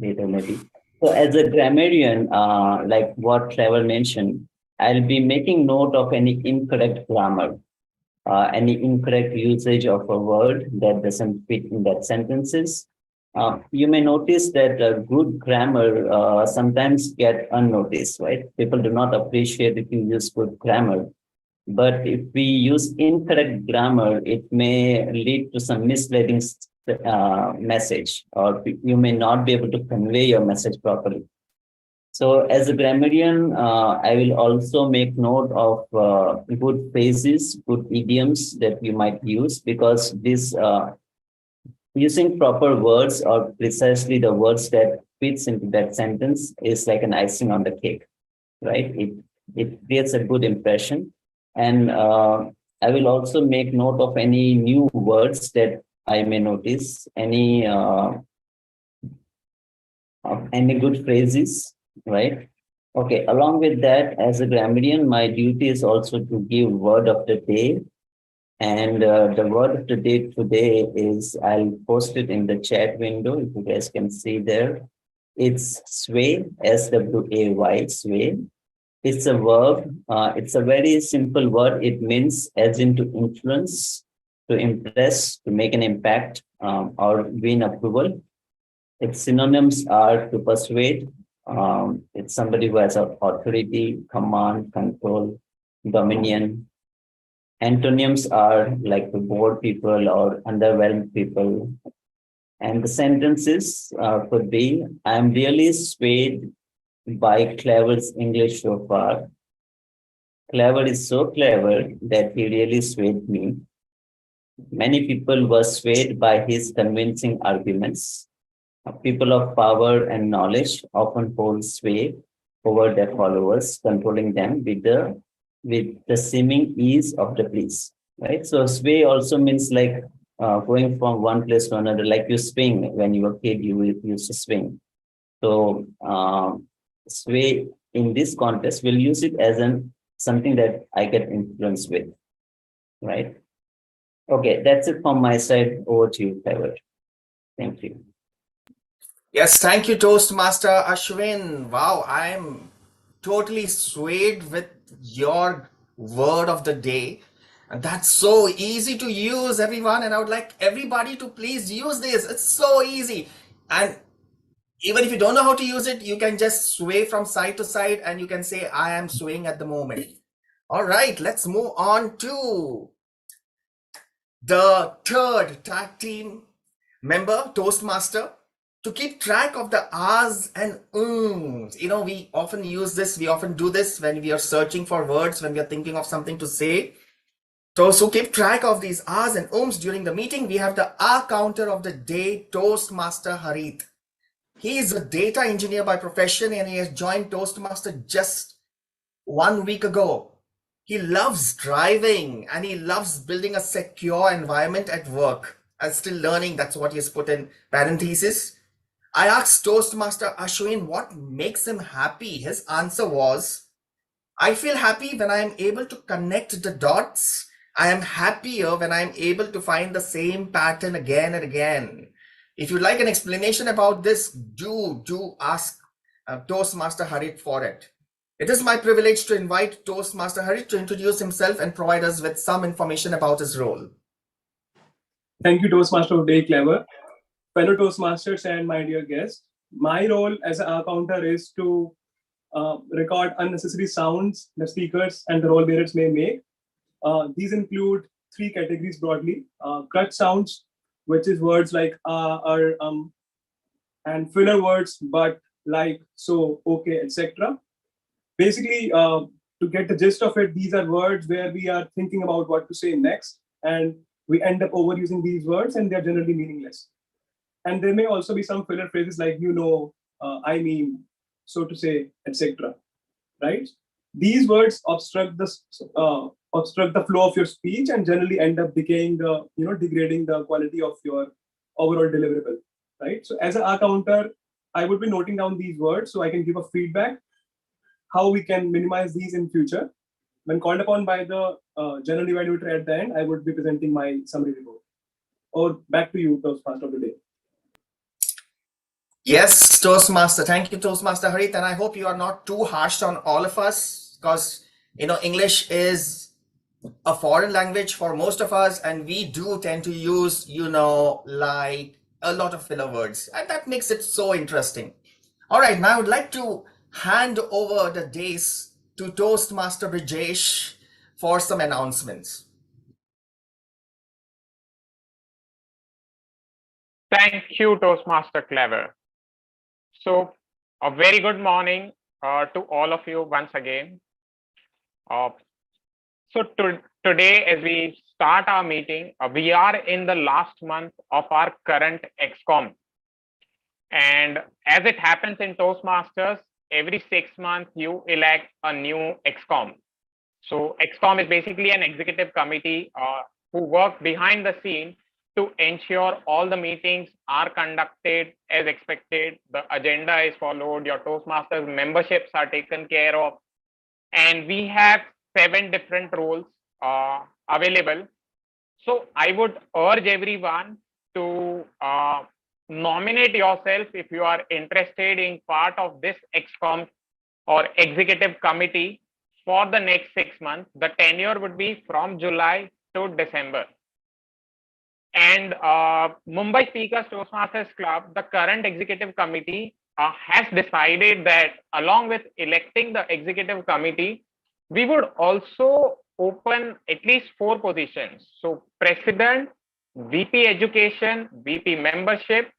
later, maybe. So, as a grammarian, like what Clever mentioned, I'll be making note of any incorrect grammar, any incorrect usage of a word that doesn't fit in that sentences. You may notice that good grammar sometimes get unnoticed, right? People do not appreciate if you use good grammar. But if we use incorrect grammar, it may lead to some misleading message, or you may not be able to convey your message properly. So as a grammarian, I will also make note of good phrases, good idioms that you might use, because this using proper words or precisely the words that fits into that sentence is like an icing on the cake, right? It creates a good impression. And I will also make note of any new words that I may notice, any good phrases, right? Okay, along with that, as a grammarian, my duty is also to give word of the day. And the word of the day today is, I'll post it in the chat window, if you guys can see there. It's sway, S-W-A-Y, sway. It's a verb. It's a very simple word. It means as in to influence, to impress, to make an impact, or win approval. Its synonyms are to persuade. It's somebody who has authority, command, control, dominion. Antonyms are like to bore people or underwhelm people. And the sentences could be, I'm really swayed by Clever's English so far. Clever is so clever that he really swayed me. Many people were swayed by his convincing arguments. People of power and knowledge often hold sway over their followers, controlling them with the seeming ease of the place. Right? So sway also means like going from one place to another, like you swing. When you were a kid, you used to swing. So sway in this context, we'll use it as something that I get influenced with, right? Okay, that's it from my side. Over to you, Clever. Thank you. Yes, thank you, Toastmaster Ashwin. Wow, I'm totally swayed with your word of the day. And that's so easy to use, everyone. And I would like everybody to please use this. It's so easy. And even if you don't know how to use it, you can just sway from side to side and you can say, I am swaying at the moment. All right, let's move on to the third tag team member, Toastmaster. To keep track of the ahs and ums. You know, we often use this, we often do this when we are searching for words, when we are thinking of something to say. So keep track of these ahs and ums during the meeting. We have the ah counter of the day, Toastmaster Harit. He is a data engineer by profession and he has joined Toastmaster just 1 week ago. He loves driving and he loves building a secure environment at work. I'm still learning, that's what he has put in parentheses. I asked Toastmaster Ashwin what makes him happy. His answer was, I feel happy when I am able to connect the dots. I am happier when I am able to find the same pattern again and again. If you'd like an explanation about this, do ask Toastmaster Harit for it. It is my privilege to invite Toastmaster Harit to introduce himself and provide us with some information about his role. Thank you, Toastmaster of Day Clever. Fellow Toastmasters and my dear guests, my role as an counter is to record unnecessary sounds the speakers and the role bearers may make. These include 3 categories broadly. Crutch sounds, which is words like and filler words, but, like, so, okay, etc. Basically, to get the gist of it, these are words where we are thinking about what to say next, and we end up overusing these words, and they're generally meaningless. And there may also be some filler phrases like I mean, so to say, etc. Right? These words obstruct the flow of your speech and generally end up decaying degrading the quality of your overall deliverable. Right? So as an counter, I would be noting down these words so I can give a feedback how we can minimize these in future. When called upon by the general evaluator at the end, I would be presenting my summary report. Or back to you, Toastmaster of the day. Yes, Toastmaster. Thank you, Toastmaster Harit. And I hope you are not too harsh on all of us because, English is a foreign language for most of us, and we do tend to use, like a lot of filler words, and that makes it so interesting. All right, now I would like to hand over the days to Toastmaster Brijesh for some announcements. Thank you, Toastmaster Clever. So, a very good morning to all of you once again. Today, as we start our meeting, we are in the last month of our current XCOM. And as it happens in Toastmasters, every 6 months you elect a new XCOM. So XCOM is basically an executive committee who work behind the scene to ensure all the meetings are conducted as expected, the agenda is followed, your Toastmasters memberships are taken care of, and we have 7 different roles available. So I would urge everyone to nominate yourself if you are interested in part of this XCOM or executive committee for the next 6 months. The tenure would be from July to December. And Mumbai Speakers Toastmasters Club, the current executive committee has decided that along with electing the executive committee, we would also open at least 4 positions. So President, VP Education, VP Membership,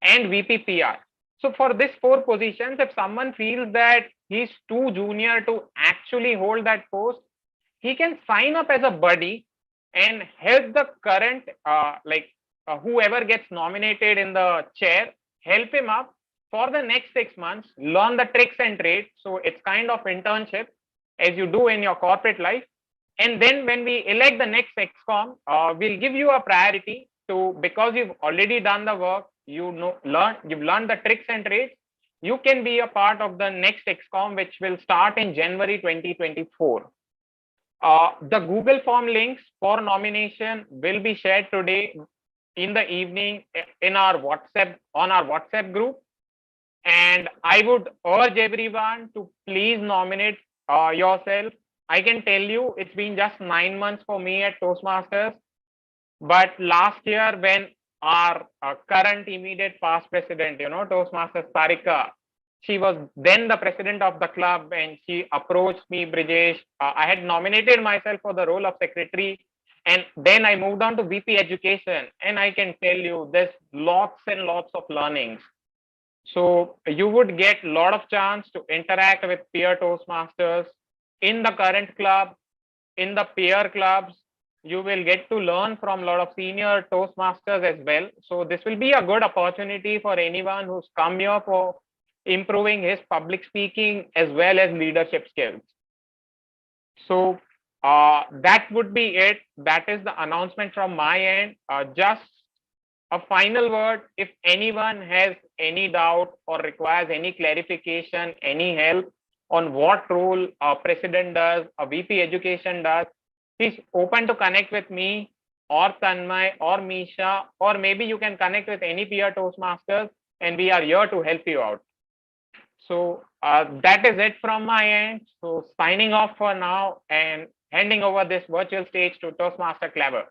and VP PR. So for these 4 positions, if someone feels that he's too junior to actually hold that post, he can sign up as a buddy and help the current, whoever gets nominated in the chair, help him up for the next 6 months, learn the tricks and trades. So it's kind of internship as you do in your corporate life. And then when we elect the next XCOM, we'll give you a priority to, because you've already done the work, you've learned the tricks and trades, you can be a part of the next XCOM, which will start in January 2024. The Google form links for nomination will be shared today in the evening on our WhatsApp group. And I would urge everyone to please nominate yourself. I can tell you it's been just 9 months for me at Toastmasters. But last year when our current immediate past president, Toastmasters Sarika, she was then the president of the club, and she approached me, Brijesh. I had nominated myself for the role of secretary, and then I moved on to VP Education. And I can tell you there's lots and lots of learnings. So you would get a lot of chance to interact with peer Toastmasters in the current club, in the peer clubs. You will get to learn from a lot of senior Toastmasters as well. So this will be a good opportunity for anyone who's come here for improving his public speaking as well as leadership skills. So that would be it. That is the announcement from my end. Just a final word, if anyone has any doubt or requires any clarification, any help on what role a president does, a VP Education does, he's open to connect with me or Tanmay or Misha, or maybe you can connect with any peer Toastmasters, and we are here to help you out. So that is it from my end. So signing off for now and handing over this virtual stage to Toastmaster Clever.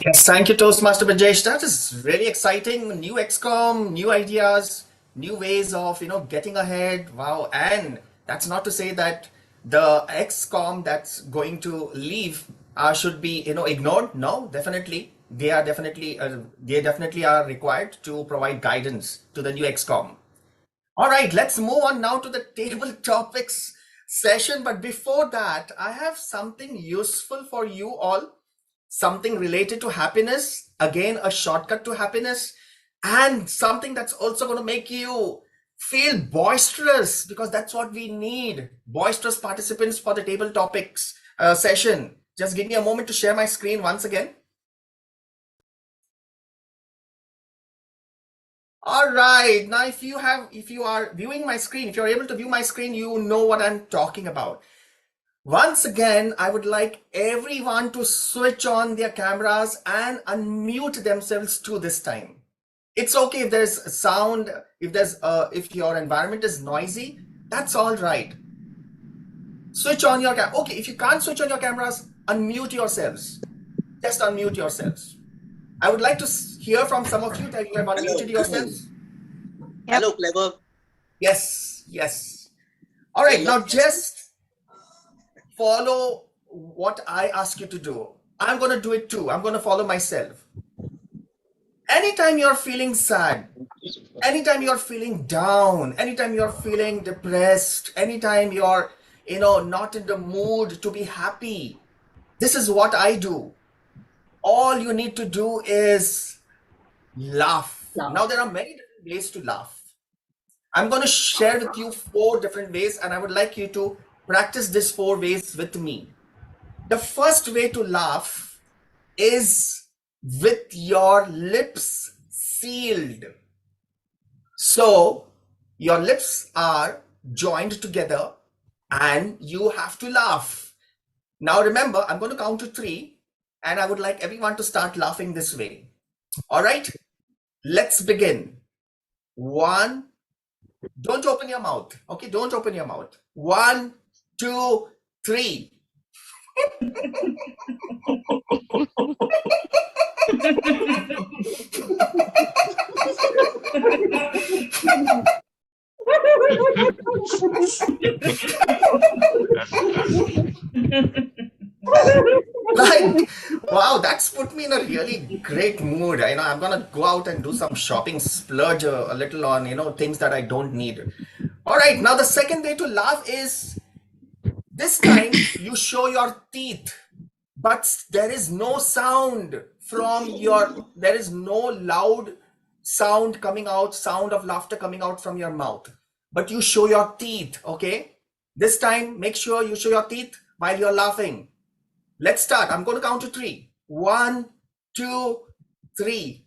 Yes, thank you, Toastmaster Brijesh. That is really exciting. New XCOM, new ideas, new ways of getting ahead. Wow! And that's not to say that the XCOM that's going to leave should be ignored. No, definitely they definitely are required to provide guidance to the new XCOM. All right, let's move on now to the table topics session. But before that, I have something useful for you all, something related to happiness. Again, a shortcut to happiness, and something that's also going to make you feel boisterous, because that's what we need. Boisterous participants for the table topics session. Just give me a moment to share my screen once again. All right, now if you are viewing my screen, if you're able to view my screen, you know what I'm talking about. Once again, I would like everyone to switch on their cameras and unmute themselves too this time. It's okay if there's sound, if your environment is noisy, that's all right. Switch on your camera. Okay, if you can't switch on your cameras, unmute yourselves. Just unmute yourselves. I would like to hear from some of you that you have unmuted yourselves. Hello, Clever. Yes, yes. All right, now just follow what I ask you to do. I'm going to do it too. I'm going to follow myself. Anytime you're feeling sad, anytime you're feeling down, anytime you're feeling depressed, anytime you're, not in the mood to be happy, this is what I do. All you need to do is laugh. Now, there are many different ways to laugh. I'm going to share with you 4 different ways, and I would like you to practice these 4 ways with me. The first way to laugh is with your lips sealed. So your lips are joined together and you have to laugh. Now remember, I'm going to count to 3 and I would like everyone to start laughing this way. All right, let's begin. 1, don't open your mouth. Okay, don't open your mouth. 1, 2, 3. Right. Wow, that's put me in a really great mood. I'm gonna go out and do some shopping, splurge a little on things that I don't need. All right, now the second way to laugh is this time you show your teeth, but there is no sound there is no loud sound coming out, sound of laughter coming out from your mouth, but you show your teeth. Okay, this time make sure you show your teeth while you're laughing. Let's start. I'm going to count to 3. 1, 2, 3.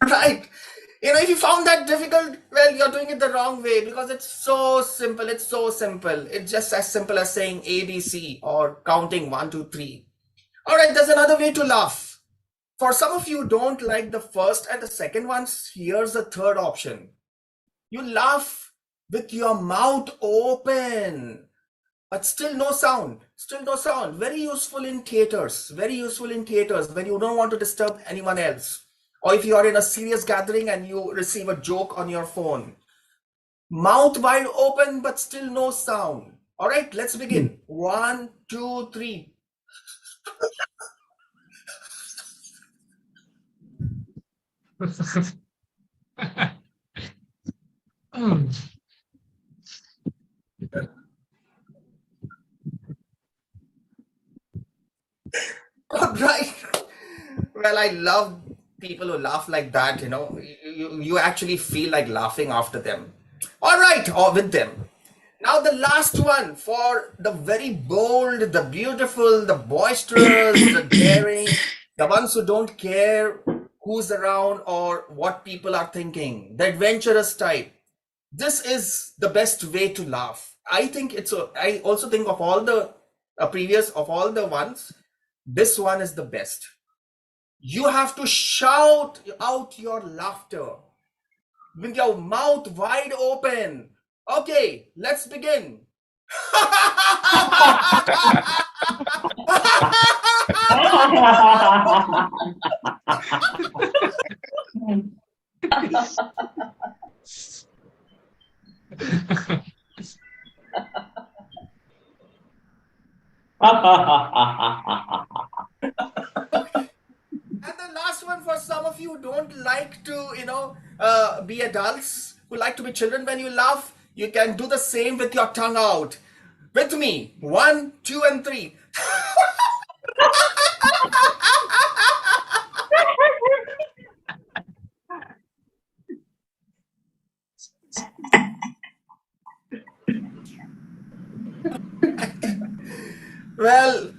Right. If you found that difficult, well, you're doing it the wrong way, because it's so simple. It's so simple. It's just as simple as saying ABC or counting 1, 2, 3. All right, there's another way to laugh. For some of you who don't like the first and the second ones, here's the third option. You laugh with your mouth open, but still no sound. Still no sound. Very useful in theaters. Very useful in theaters when you don't want to disturb anyone else. Or if you are in a serious gathering and you receive a joke on your phone. Mouth wide open, but still no sound. All right, let's begin. 1, 2, 3. All right. Well, I love people who laugh like that. You actually feel like laughing after them. All right, or with them. Now the last one, for the very bold, the beautiful, the boisterous, the daring, the ones who don't care who's around or what people are thinking, the adventurous type. This is the best way to laugh. I also think of all the of all the ones, this one is the best. You have to shout out your laughter with your mouth wide open. Okay, let's begin. And the last one for some of you who don't like to, be adults, who like to be children when you laugh, you can do the same with your tongue out. With me. 1, 2, and 3. Well,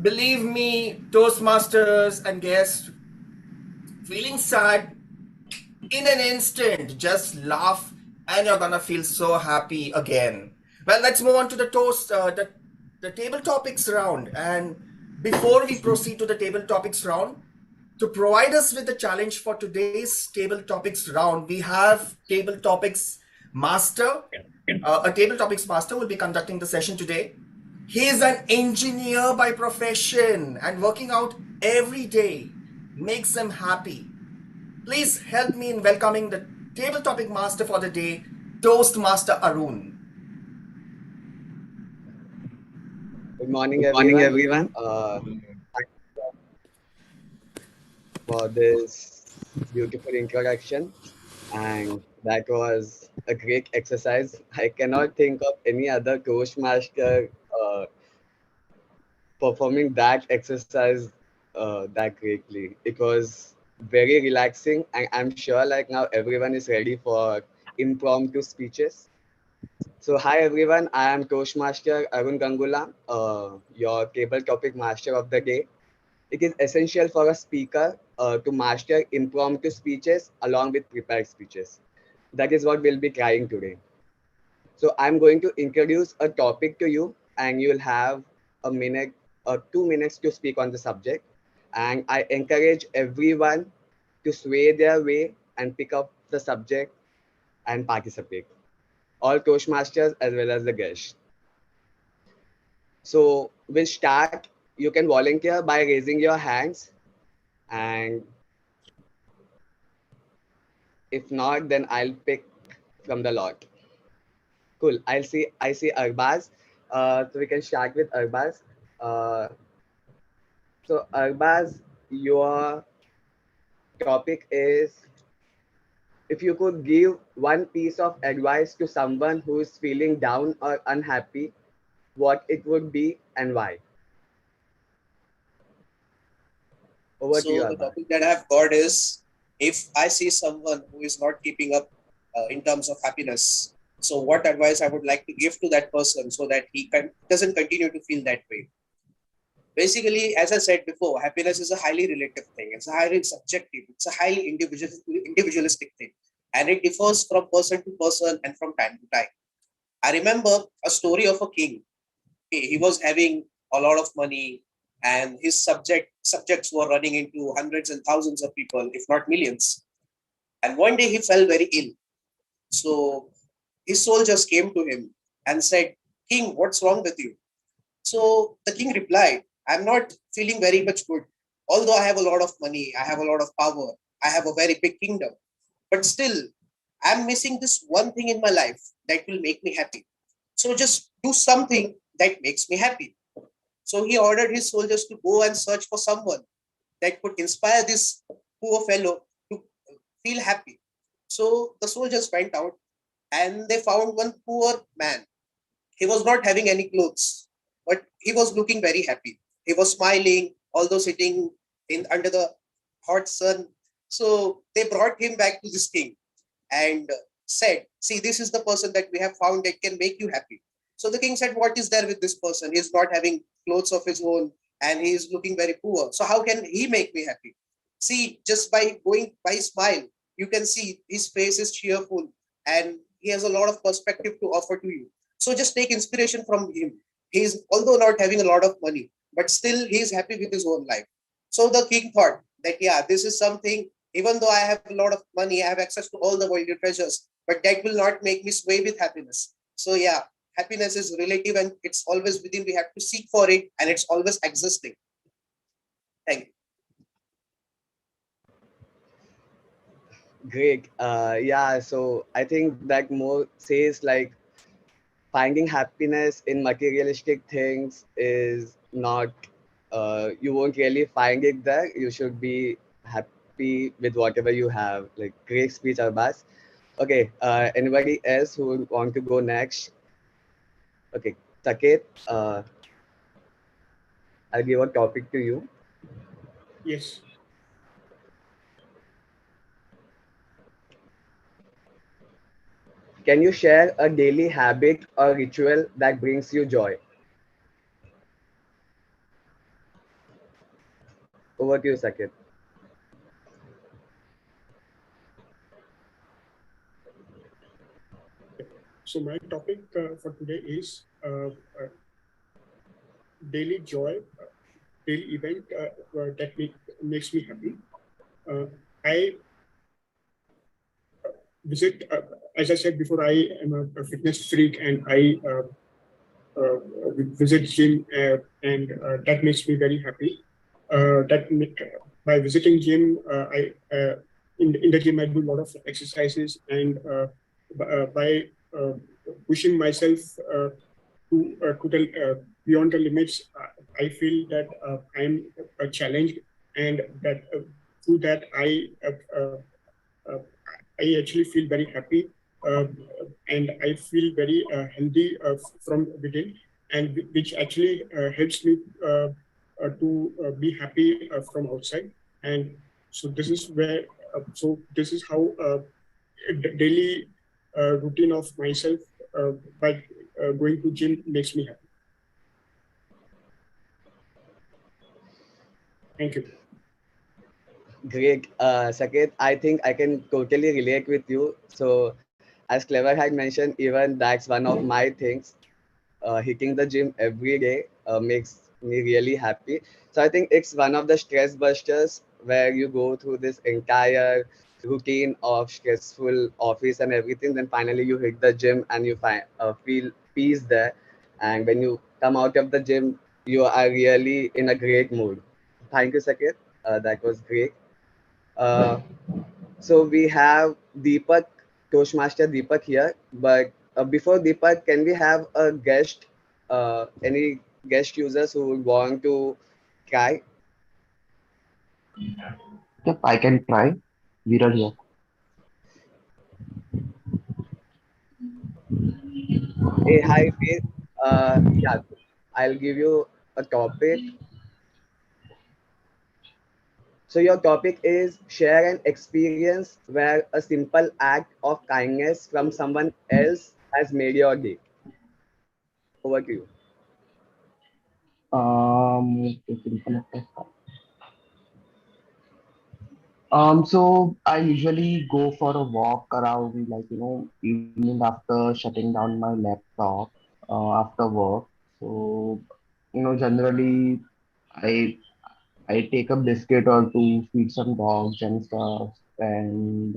believe me, Toastmasters and guests, feeling sad in an instant, just laugh and you're gonna feel so happy again. Well, let's move on to the table topics round. And before we proceed to the table topics round, to provide us with the challenge for today's table topics round, we have table topics master. A table topics master will be conducting the session today. He is an engineer by profession and working out every day makes him happy. Please help me in welcoming the table topic master for the day, Toastmaster Arun. Good morning, Good morning, everyone. everyone. Thank you for this beautiful introduction. And that was a great exercise. I cannot think of any other Toastmaster performing that exercise that greatly. It was very relaxing, and I'm sure like now everyone is ready for impromptu speeches. So hi everyone, I am Toastmaster Arun Gangula, your table topic master of the day. It is essential for a speaker to master impromptu speeches along with prepared speeches. That is what we'll be trying today. So I'm going to introduce a topic to you, and you'll have a minute or 2 minutes to speak on the subject. And I encourage everyone to sway their way and pick up the subject and participate. All Toastmasters as well as the guests. So we'll start. You can volunteer by raising your hands, and if not, then I'll pick from the lot. Cool. I see Arbaz. So we can start with Arbaz. Uh, so Arbaz, your topic is if you could give one piece of advice to someone who is feeling down or unhappy, what it would be and why? Over to you, So the Arbaz. topic that I have got is, if I see someone who is not keeping up in terms of happiness, so what advice I would like to give to that person so that he doesn't continue to feel that way. Basically, as I said before, happiness is a highly relative thing. It's a highly subjective. It's a highly individualistic thing, and it differs from person to person and from time to time. I remember a story of a king. He was having a lot of money, and his subjects were running into hundreds and thousands of people, if not millions. And one day he fell very ill. So his soldiers came to him and said, "King, what's wrong with you?" So the king replied, "I'm not feeling very much good. Although I have a lot of money, I have a lot of power, I have a very big kingdom, but still, I'm missing this one thing in my life that will make me happy. So just do something that makes me happy." So he ordered his soldiers to go and search for someone that could inspire this poor fellow to feel happy. So the soldiers went out and they found one poor man. He was not having any clothes, but he was looking very happy. He was smiling, although sitting in under the hot sun. So they brought him back to this king and said, "See, this is the person that we have found that can make you happy." So the king said, "What is there with this person? He is not having clothes of his own and he is looking very poor. So how can he make me happy? See, just by going by his smile, you can see his face is cheerful and he has a lot of perspective to offer to you. So just take inspiration from him. He is, although not having a lot of money, but still he is happy with his own life." So the king thought that, yeah, this is something, even though I have a lot of money, I have access to all the worldly treasures, but that will not make me sway with happiness. So yeah, happiness is relative and it's always within. We have to seek for it and it's always existing. Thank you. Great. Yeah, so I think that more says like finding happiness in materialistic things is not, you won't really find it there. You should be happy with whatever you have. Like, great speech, Arbas. Okay, anybody else who would want to go next? Okay, Saket, I'll give a topic to you. Yes. Can you share a daily habit or ritual that brings you joy? Over to you, Saket. So my topic for today is daily joy, daily event that makes me happy. I visit, as I said before, I am a fitness freak, and I uh, visit gym, and that makes me very happy. By visiting gym, I in the gym I do a lot of exercises, and by pushing myself to the beyond the limits, I feel that I'm challenged, and that through that uh, I actually feel very happy, uh, and I feel very healthy from within, and which actually helps me to be happy from outside. And so this is where, this is how the daily routine of myself by going to gym makes me happy. Thank you. Great. Saket, I think I can totally relate with you. So, as Clever had mentioned, even that's one of my things. Hitting the gym every day makes me really happy. So, I think it's one of the stress busters where you go through this entire routine of stressful office and everything. Then finally, you hit the gym and you feel peace there. And when you come out of the gym, you are really in a great mood. Thank you, Saket. That was great. Uh, so we have Deepak, Toastmaster Deepak here. But before Deepak, can we have a guest, any guest users who would want to try? Yep, I can try. Viral here. Hey, hi, Faith. Yeah, I'll give you a topic. So your topic is share an experience where a simple act of kindness from someone else has made your day. Over to you. So I usually go for a walk around, like, evening after shutting down my laptop, after work. So, generally I I take a biscuit or two, feed some dogs and stuff, and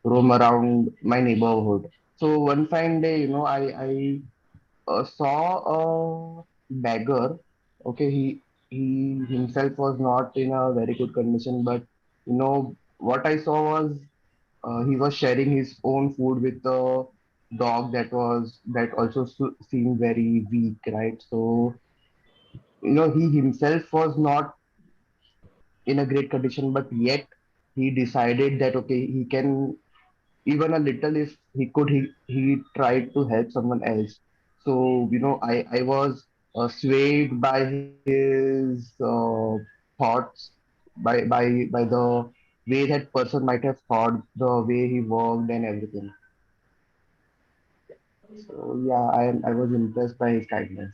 roam around my neighborhood. So one fine day, I saw a beggar. Okay, he himself was not in a very good condition, but what I saw was he was sharing his own food with a dog that also seemed very weak, right? So he himself was not in a great condition, but yet he decided that okay, he can even a little if he could, he tried to help someone else. So I was swayed by his thoughts, by the way that person might have thought, the way he worked and everything. So yeah, I was impressed by his kindness.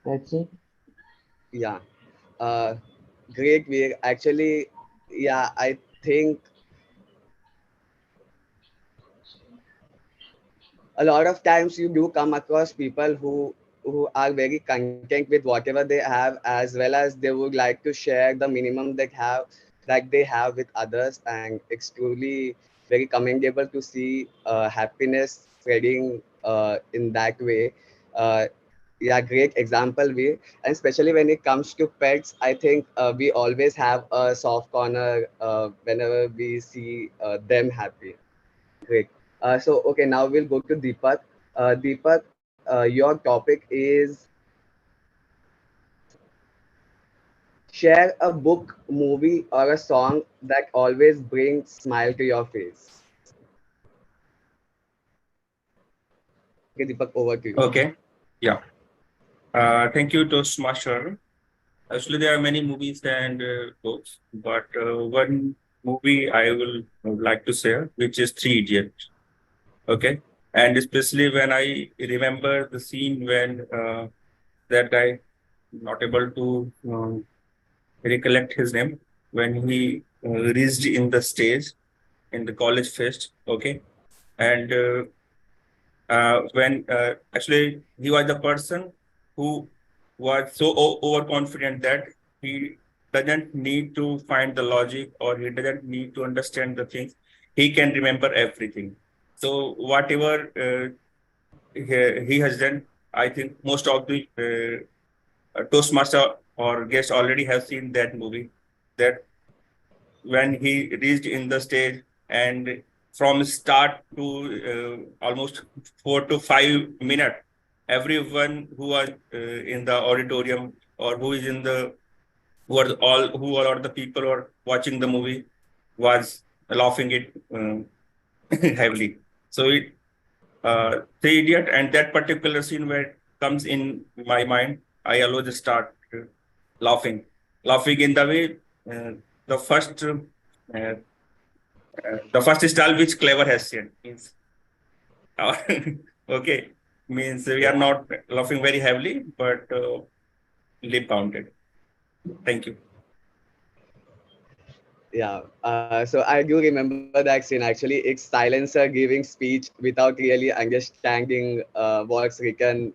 That's it. Yeah. Uh, Great, Veer. Actually, yeah, I think a lot of times you do come across people who are very content with whatever they have, as well as they would like to share the minimum that they have with others, and it's truly very commendable to see happiness spreading in that way. Uh, Yeah, great example, we, and especially when it comes to pets, I think we always have a soft corner whenever we see them happy. Great. So okay, now we'll go to Deepak. Deepak, your topic is share a book, movie, or a song that always brings smile to your face. Okay, Deepak, over to you. Okay. Yeah. Thank you, Toastmaster. Actually, there are many movies and books, but one movie I will would like to share, which is Three Idiots. Okay. And especially when I remember the scene when that guy, not able to recollect his name, when he reached in the stage in the college fest. Okay. And when actually he was the person who was so overconfident that he doesn't need to find the logic or he doesn't need to understand the things. He can remember everything. So whatever he has done, I think most of the Toastmaster or guests already have seen that movie. That when he reached in the stage and from start to almost 4 to 5 minutes, everyone who was in the auditorium or who is in the who are all the people who are watching the movie was laughing it heavily. So it the idiot and that particular scene where it comes in my mind, I always start laughing in the way uh, the first the first style which Clever has said means okay, means we are not laughing very heavily, but lip bounded. Thank you. Yeah, so I do remember that scene. Actually, it's silencer giving speech without really understanding what's written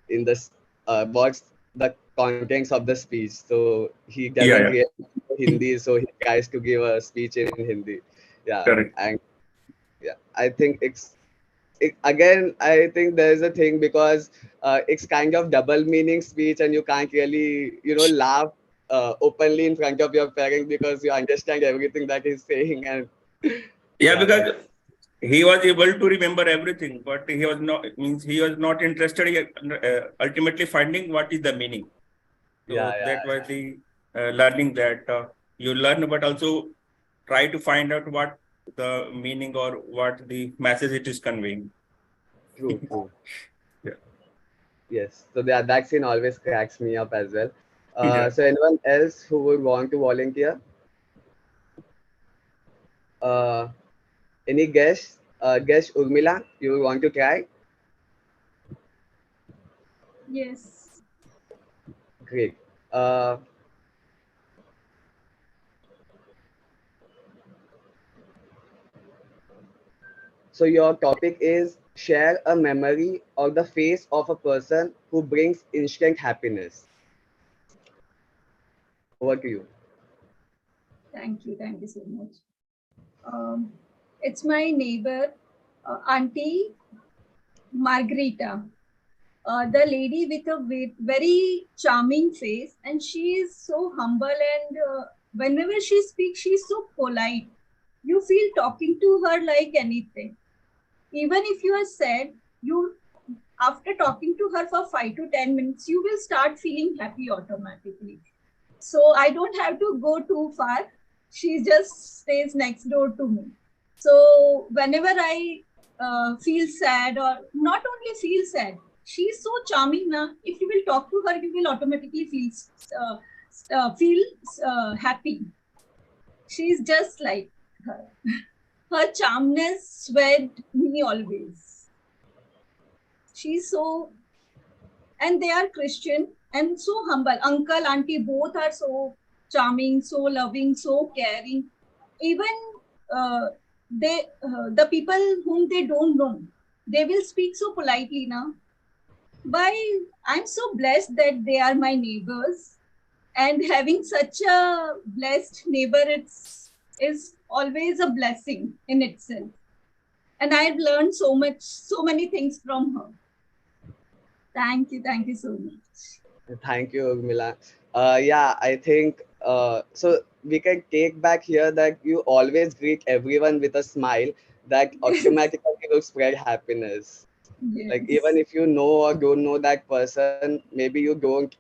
in this, what's the contents of the speech. So he Yeah, doesn't yeah, really know Hindi, so he tries to give a speech in Hindi. Yeah, correct. and yeah, I think again, I think there's a thing because it's kind of double meaning speech, and you can't really, laugh openly in front of your parents because you understand everything that he's saying, and Yeah, yeah, because he was able to remember everything, but he was not means he was not interested in ultimately finding what is the meaning. yeah, So yeah, that was the learning that you learn, but also try to find out what the meaning or what the message it is conveying. true, true. Yeah. Yes, so that scene always cracks me up as well. Yeah. So anyone else who would want to volunteer? Uh, any guests? Guest Urmila, you want to try? Yes. Great. Uh, so your topic is share a memory or the face of a person who brings instant happiness. Over to you. Thank you. Thank you so much. Um, it's my neighbor, Auntie Margarita. The lady with a very charming face, and she is so humble. And whenever she speaks, she's so polite. You feel talking to her like anything. Even if you are sad, you after talking to her for 5 to 10 minutes, you will start feeling happy automatically. So I don't have to go too far. She just stays next door to me. So whenever I feel sad, or not only feel sad, she's so charming now. If you will talk to her, you will automatically uh, feel happy. She's just like her. Her charmness swayed me always. She's so, and they are Christian and so humble. Uncle, auntie, both are so charming, so loving, so caring. Even the people whom they don't know, they will speak so politely now. By I'm so blessed that they are my neighbors, and having such a blessed neighbor, it's is always a blessing in itself. And I've learned so much, so many things from her. Thank you so much. Thank you, Urmila. Yeah, I think so. We can take back here that you always greet everyone with a smile that automatically will spread happiness. Like even Yes. if you know or don't know that person, maybe you don't,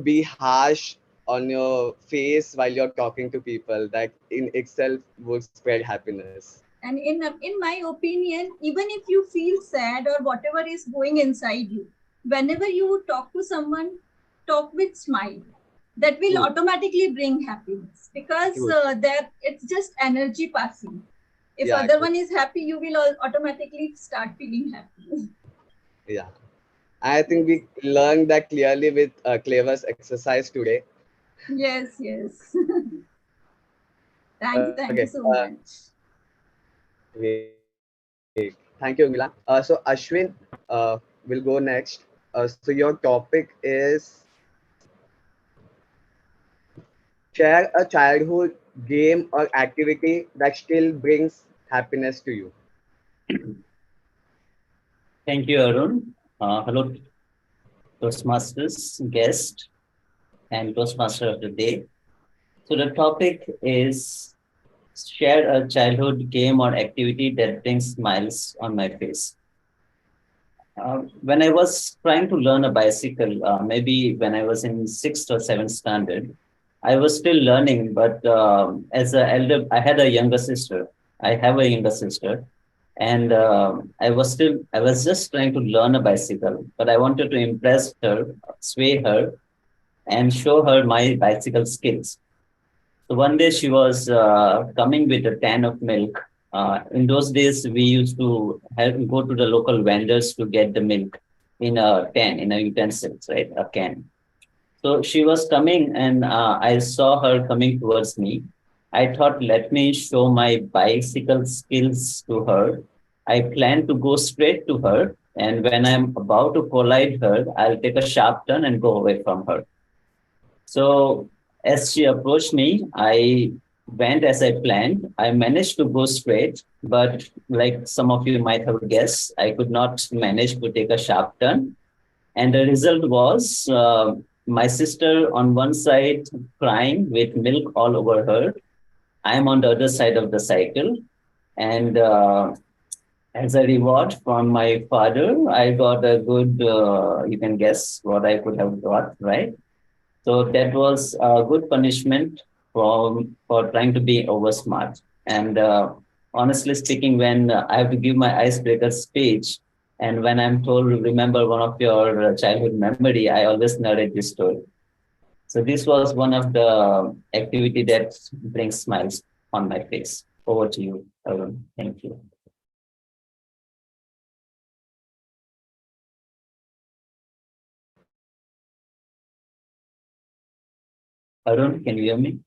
be harsh on your face while you're talking to people. That in itself would spread happiness. And in my opinion, even if you feel sad or whatever is going inside you, whenever you talk to someone, talk with smile. That will True. automatically bring happiness because True. there it's just energy passing. If Yeah, other true. one is happy, you will automatically start feeling happy. Yeah. I think we learned that clearly with Clever's exercise today. Yes. Okay. Thank you so much. Great. Thank you, Urmila. So Ashwin will go next. So your topic is share a childhood game or activity that still brings happiness to you. Thank you, Arun. Hello, Toastmasters, guest, and Toastmaster of the day. So the topic is share a childhood game or activity that brings smiles on my face. When I was trying to learn a bicycle, maybe when I was in sixth or seventh standard, I was still learning. But as an elder, I had a younger sister. I have a younger sister, and I was just trying to learn a bicycle. But I wanted to impress her, sway her, and show her my bicycle skills. So one day she was coming with a can of milk. In those days, we used to go to the local vendors to get the milk in a can, in a utensils, right? A can. So she was coming and I saw her coming towards me. I thought, let me show my bicycle skills to her. I planned to go straight to her. And when I'm about to collide her, I'll take a sharp turn and go away from her. So as she approached me, I went as I planned. I managed to go straight, but like some of you might have guessed, I could not manage to take a sharp turn. And the result was my sister on one side crying with milk all over her. I'm on the other side of the cycle. And as a reward from my father, I got a good, you can guess what I could have got, right? So that was a good punishment for trying to be over smart. And honestly speaking, when I have to give my icebreaker speech, and when I'm told remember one of your childhood memory, I always narrate this story. So this was one of the activity that brings smiles on my face. Over to you, Arun. Thank you. Arun, can you hear me?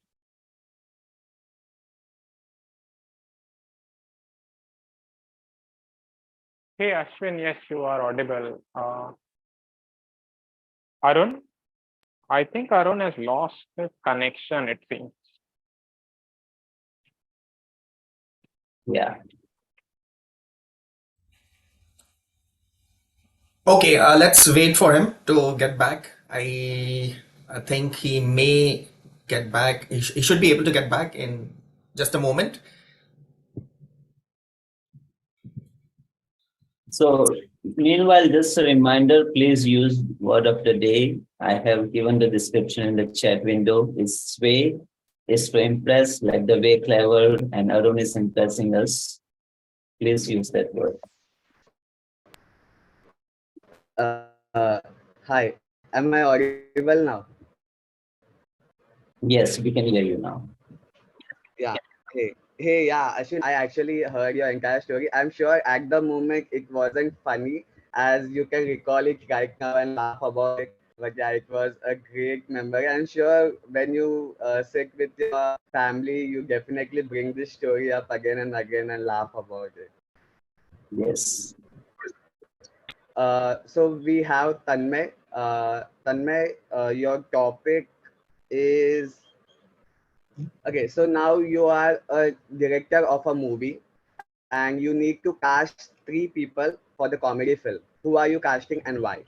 Hey, Ashwin, yes, you are audible. Arun, I think Arun has lost his connection, it seems. Yeah. Okay, let's wait for him to get back. I think he may get back. He should be able to get back in just a moment. So, meanwhile, just a reminder, please use word of the day. I have given the description in the chat window. It's sway, is to impress, like the way Clever and Arun is impressing us. Please use that word. Hi, am I audible now? Yes, we can hear you now. Yeah. Hey, yeah, Ashwin, I actually heard your entire story. I'm sure at the moment it wasn't funny, as you can recall it right now and laugh about it. But yeah, it was a great memory. I'm sure when you sit with your family, you definitely bring this story up again and again and laugh about it. Yes. So we have Tanmay. Tanmay, your topic is okay. So now you are a director of a movie and you need to cast three people for the comedy film. who are you casting and why?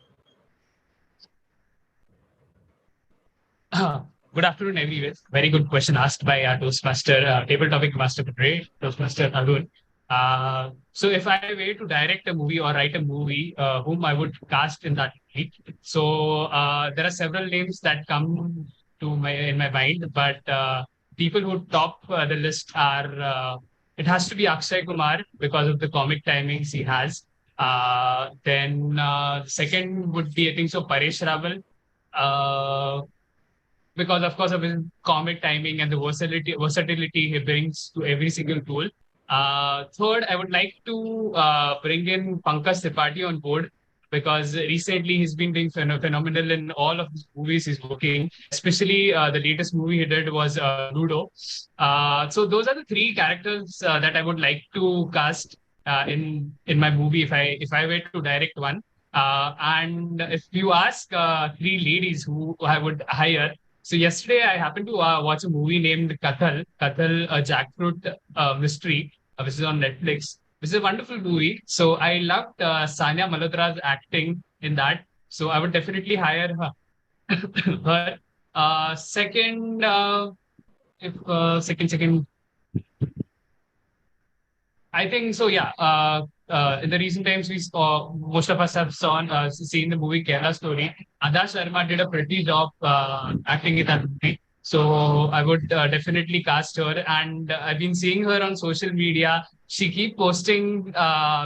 Good afternoon, everyone. Very good question asked by our Toastmaster, table topic master for today, Toastmaster Arun. So, if I were to direct a movie or write a movie, whom I would cast in that movie? So, there are several names that come to my in my mind, but people who top the list are. It has to be Akshay Kumar because of the comic timings he has. Then second would be I think so Paresh Rawal. Uh, because of course of his comic timing and the versatility he brings to every single tool. Third, I would like to bring in Pankaj Tripathi on board because recently he's been doing phenomenal in all of his movies he's working. Especially the latest movie he did was Ludo. So those are the three characters that I would like to cast in my movie if I were to direct one. And if you ask three ladies who I would hire, so yesterday I happened to watch a movie named Kathal, a jackfruit mystery, which is on Netflix. This is a wonderful movie. So I loved Sanya Malhotra's acting in that. So I would definitely hire her. her. Second, if second, I think so. Yeah. In the recent times, we saw most of us have seen the movie Kerala Story. Ada Sharma did a pretty job acting in that movie. So I would definitely cast her. And I've been seeing her on social media. She keep posting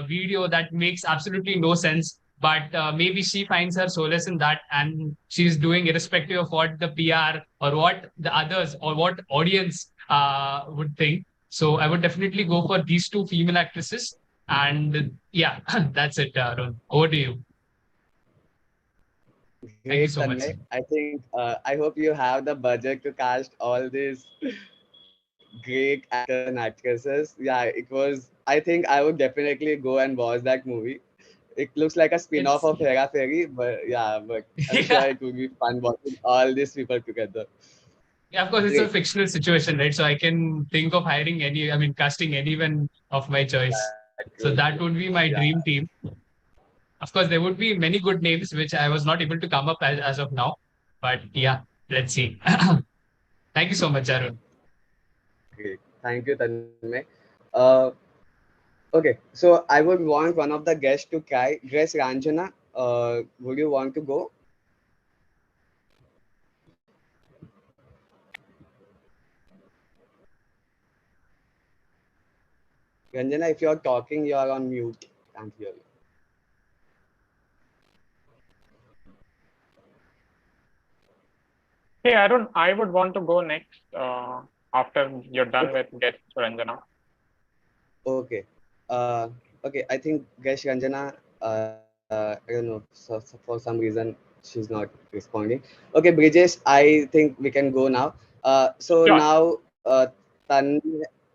video that makes absolutely no sense. But maybe she finds her solace in that, and she's doing irrespective of what the PR or what the others or what audience would think. So I would definitely go for these two female actresses. And yeah, that's it, Arun. Over to you. Thank you Great, so much. Tanmay. I think I hope you have the budget to cast all these great actors and actresses. Yeah, it was. I think I would definitely go and watch that movie. It looks like a spin-off It's of Hera Fairy, but yeah, but I'm sure yeah, it will be fun watching all these people together. yeah. Of course, it's a Great. fictional situation, right? So I can think of casting anyone of my choice. So Exactly. that would be my Yeah. dream team. Of course, there would be many good names which I was not able to come up as of now. But yeah, let's see. Thank you so much, Arun. Great. Thank you, Tanmay. Uh, okay, so I would want one of the guests to try. Grace Ranjana, would you want to go? Ranjana, if you're talking, you're on mute. Can't hear you. Hey, Arun, I would want to go next after you're done with Get Ranjana. Okay. Okay, I think Gash Ranjana, I don't know, for some reason she's not responding. Okay, Brijesh, I think we can go now. So Sure. now, Tan,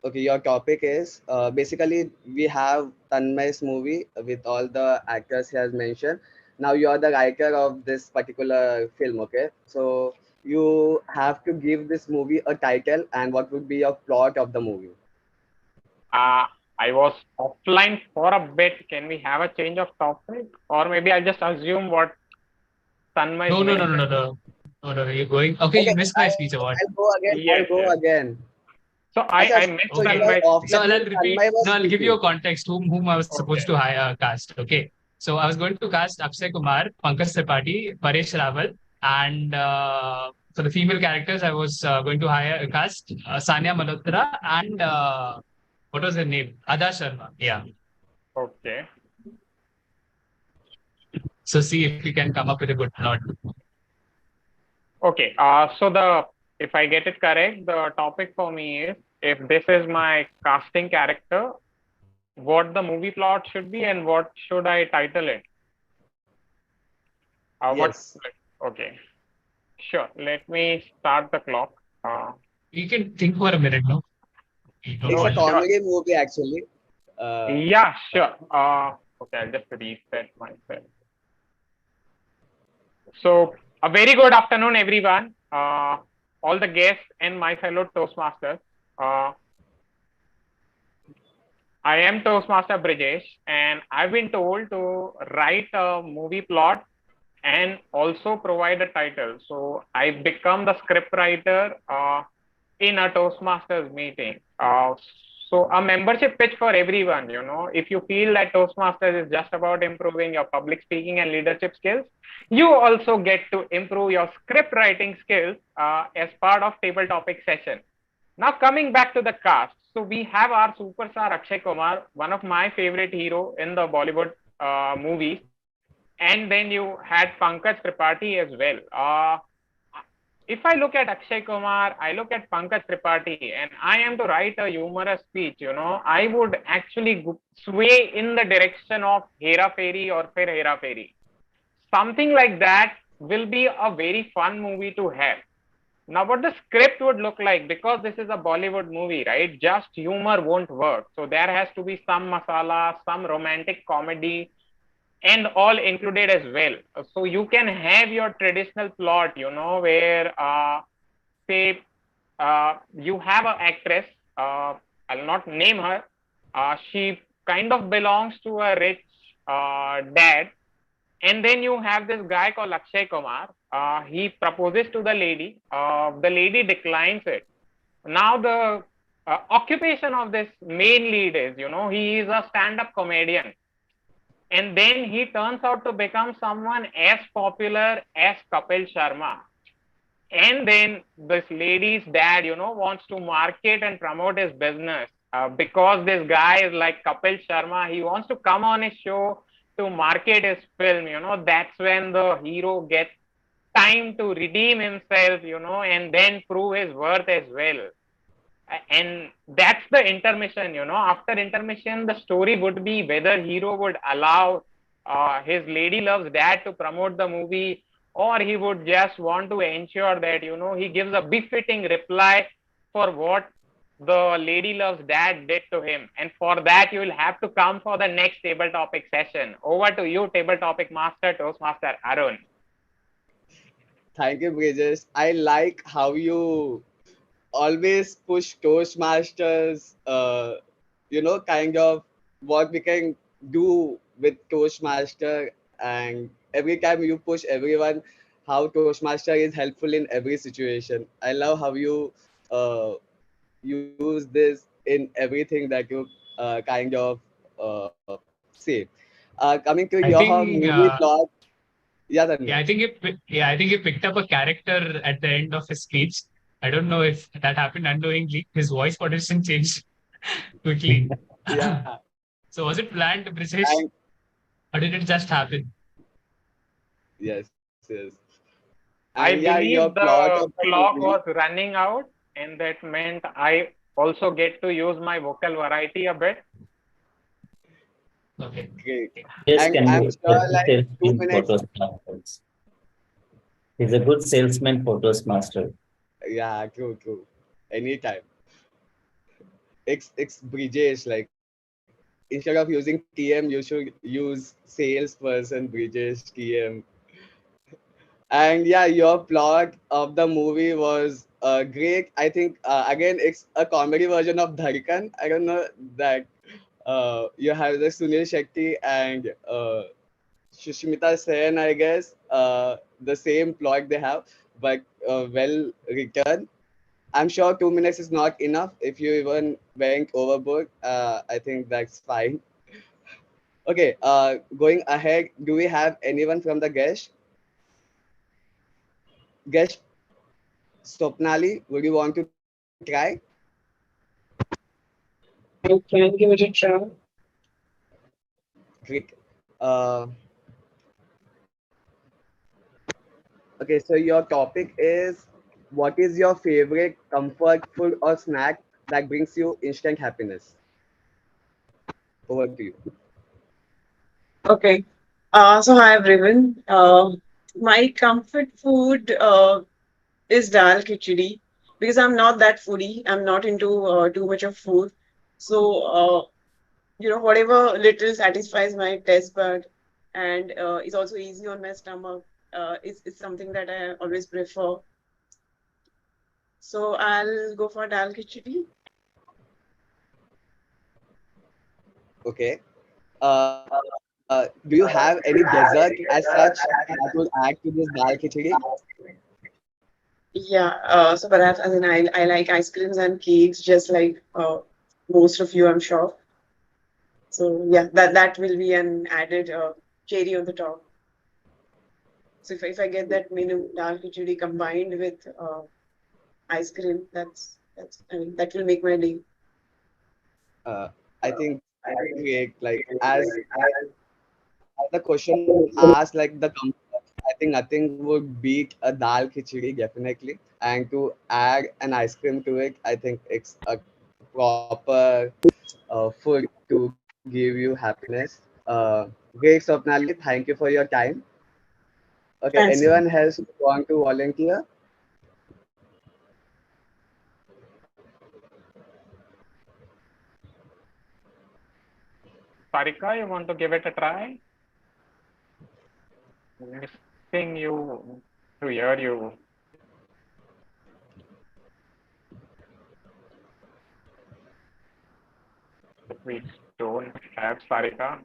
okay, your topic is basically we have Tanmay's movie with all the actors he has mentioned. Now you're the writer of this particular film, okay? So you have to give this movie a title and what would be your plot of the movie. Uh, I was offline for a bit. Can we have a change of topic? Or maybe I'll just assume what Tanmay is No, no, no, no, no, mentioning. no. No, no, you're going. Okay, you Okay, missed my speech or what? I'll go again. Yes, I'll go yes. again. So I Achha, missed so you Okay. were Tanmay's offline So speech. when I'll repeat. Tanmay No, was I'll give you speaking. a context whom I was supposed Okay. to cast. Okay. So I was going to cast Akshay Kumar, Pankaj Tripathi, Paresh Rawal, and for the female characters, I was going to cast Sanya Malhotra and what was her name? Ada Sharma. Yeah. Okay. So see if you can come up with a good plot. Okay. If I get it correct, the topic for me is if this is my casting character, what the movie plot should be and what should I title it? What? Yes. Okay. Sure. Let me start the clock. Uh, You can think for a minute, no? No It's a no, point. sure. comedy movie actually. Uh, Yeah, sure. Okay, I'll just reset myself. So, a very good afternoon, everyone. All the guests and my fellow Toastmasters. Uh, I am Toastmaster Brijesh, and I've been told to write a movie plot and also provide a title. So I become the script writer in a Toastmasters meeting. So a membership pitch for everyone, you know, if you feel that Toastmasters is just about improving your public speaking and leadership skills, you also get to improve your script writing skills as part of table topic session. Now coming back to the cast, so we have our superstar Akshay Kumar, one of my favorite hero in the Bollywood movies, and then you had Pankaj Tripathi as well. If I look at Akshay Kumar, I look at Pankaj Tripathi, and I am to write a humorous speech, you know, I would actually sway in the direction of Hera Fairy or Fir Hera Fairy. Something like that will be a very fun movie to have. Now, what the script would look like, because this is a Bollywood movie, right? Just humor won't work. So there has to be some masala, some romantic comedy, and all included as well. So you can have your traditional plot, you know, where say you have an actress, I'll not name her, she kind of belongs to a rich dad, and then you have this guy called Akshay Kumar. He proposes to the lady declines it. Now the occupation of this main lead is, you know, he is a stand-up comedian, and then he turns out to become someone as popular as Kapil Sharma. And then this lady's dad, you know, wants to market and promote his business because this guy is like Kapil Sharma. He wants to come on his show to market his film. You know, that's when the hero gets time to redeem himself, you know, and then prove his worth as well. And that's the intermission, you know. After intermission, the story would be whether hero would allow his lady loves dad to promote the movie, or he would just want to ensure that, you know, he gives a befitting reply for what the lady loves dad did to him. And for that, you will have to come for the next table topic session. Over to you, table topic master, Toastmaster Arun. Thank you, Bridges. I like how you always push Toastmasters, kind of what we can do with Toastmaster. And every time you push everyone, how Toastmaster is helpful in every situation. I love how you use this in everything that you say. Coming to I your think movie plot, yeah, yeah, Tanmay. I think he picked up a character at the end of his speech. I don't know if that happened unknowingly. His voice modulation changed quickly. Yeah. So was it planned, And British, or did it just happen? yes. And I yeah, your believe plot of the the clock movie. was running out, and that meant I also get to use my vocal variety a bit. Okay. Great. Yes, And can I'm be sure a good like 2 salesman for minutes. Toastmasters. He's a good salesman for Toastmaster. Yeah, true. Anytime. It's Brijesh, like instead of using TM, you should use salesperson Brijesh TM. And yeah, your plot of the movie was great. I think again it's a comedy version of Dharikan. I don't know that you have the Sunil Shetty and Shushmita Sen, I guess, the same plot they have, but well written. I'm sure 2 minutes is not enough. If you even went overboard, I think that's fine. Okay, going ahead, do we have anyone from the guest? Guest Stopnali, would you want to try? I can give it a try. Great. Okay, so your topic is what is your favorite comfort food or snack that brings you instant happiness? Over to you. Okay. So hi everyone. My comfort food is dal khichdi because I'm not that foodie. I'm not into too much of food. So whatever little satisfies my taste bud and is also easy on my stomach. It's something that I always prefer. So I'll go for dal khichdi. Okay. Do you have any dessert as such that would add to this dal khichdi? Yeah, so perhaps I mean I like ice creams and cakes just like most of you, I'm sure. So yeah, that will be an added cherry on the top. So if I get that menu dal khichdi combined with ice cream, that's I mean that will make my day. I think that's great. Like as the question asked, like the comfort, I think nothing would beat a dal khichdi definitely. And to add an ice cream to it, I think it's a proper food to give you happiness. Great, Swapnali. Thank you for your time. Okay, Thanks. anyone else want to volunteer? Sarika, you want to give it a try? Missing you to hear you. We don't have Sarika.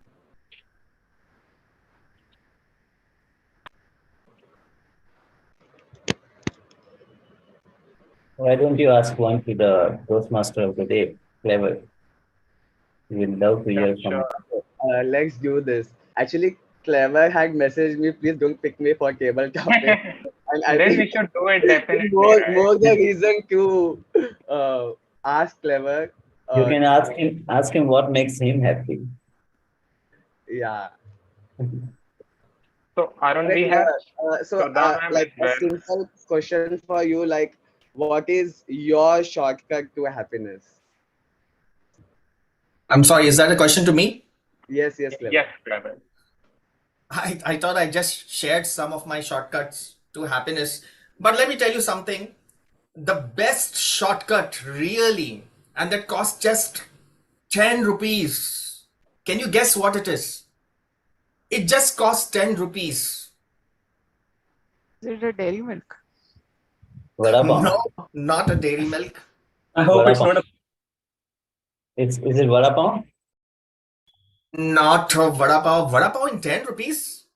Why don't you ask one to the Toastmaster of the day? Clever. We would love to Yeah, hear from sure. Let's do this. Actually, Clever had messaged me, please don't pick me for table topic. And I Then think we should do it definitely, right? more the reason to ask Clever. you. You can ask him what makes him happy. Yeah. So Arun, Like, we have Sudha ma'am like as a well. simple question for you, like, what is your shortcut to happiness? I'm sorry, is that a question to me? Yes, yes, Clever. Yes, Clever. I thought I just shared some of my shortcuts to happiness. But let me tell you something. The best shortcut, really, and that costs just 10 rupees. Can you guess what it is? It just costs 10 rupees. Is it a dairy milk? Vada pav. No, not a dairy milk. I hope Vada it's pav. not a. Is it vada pav? Not a vada pav. Vada pav in 10 rupees?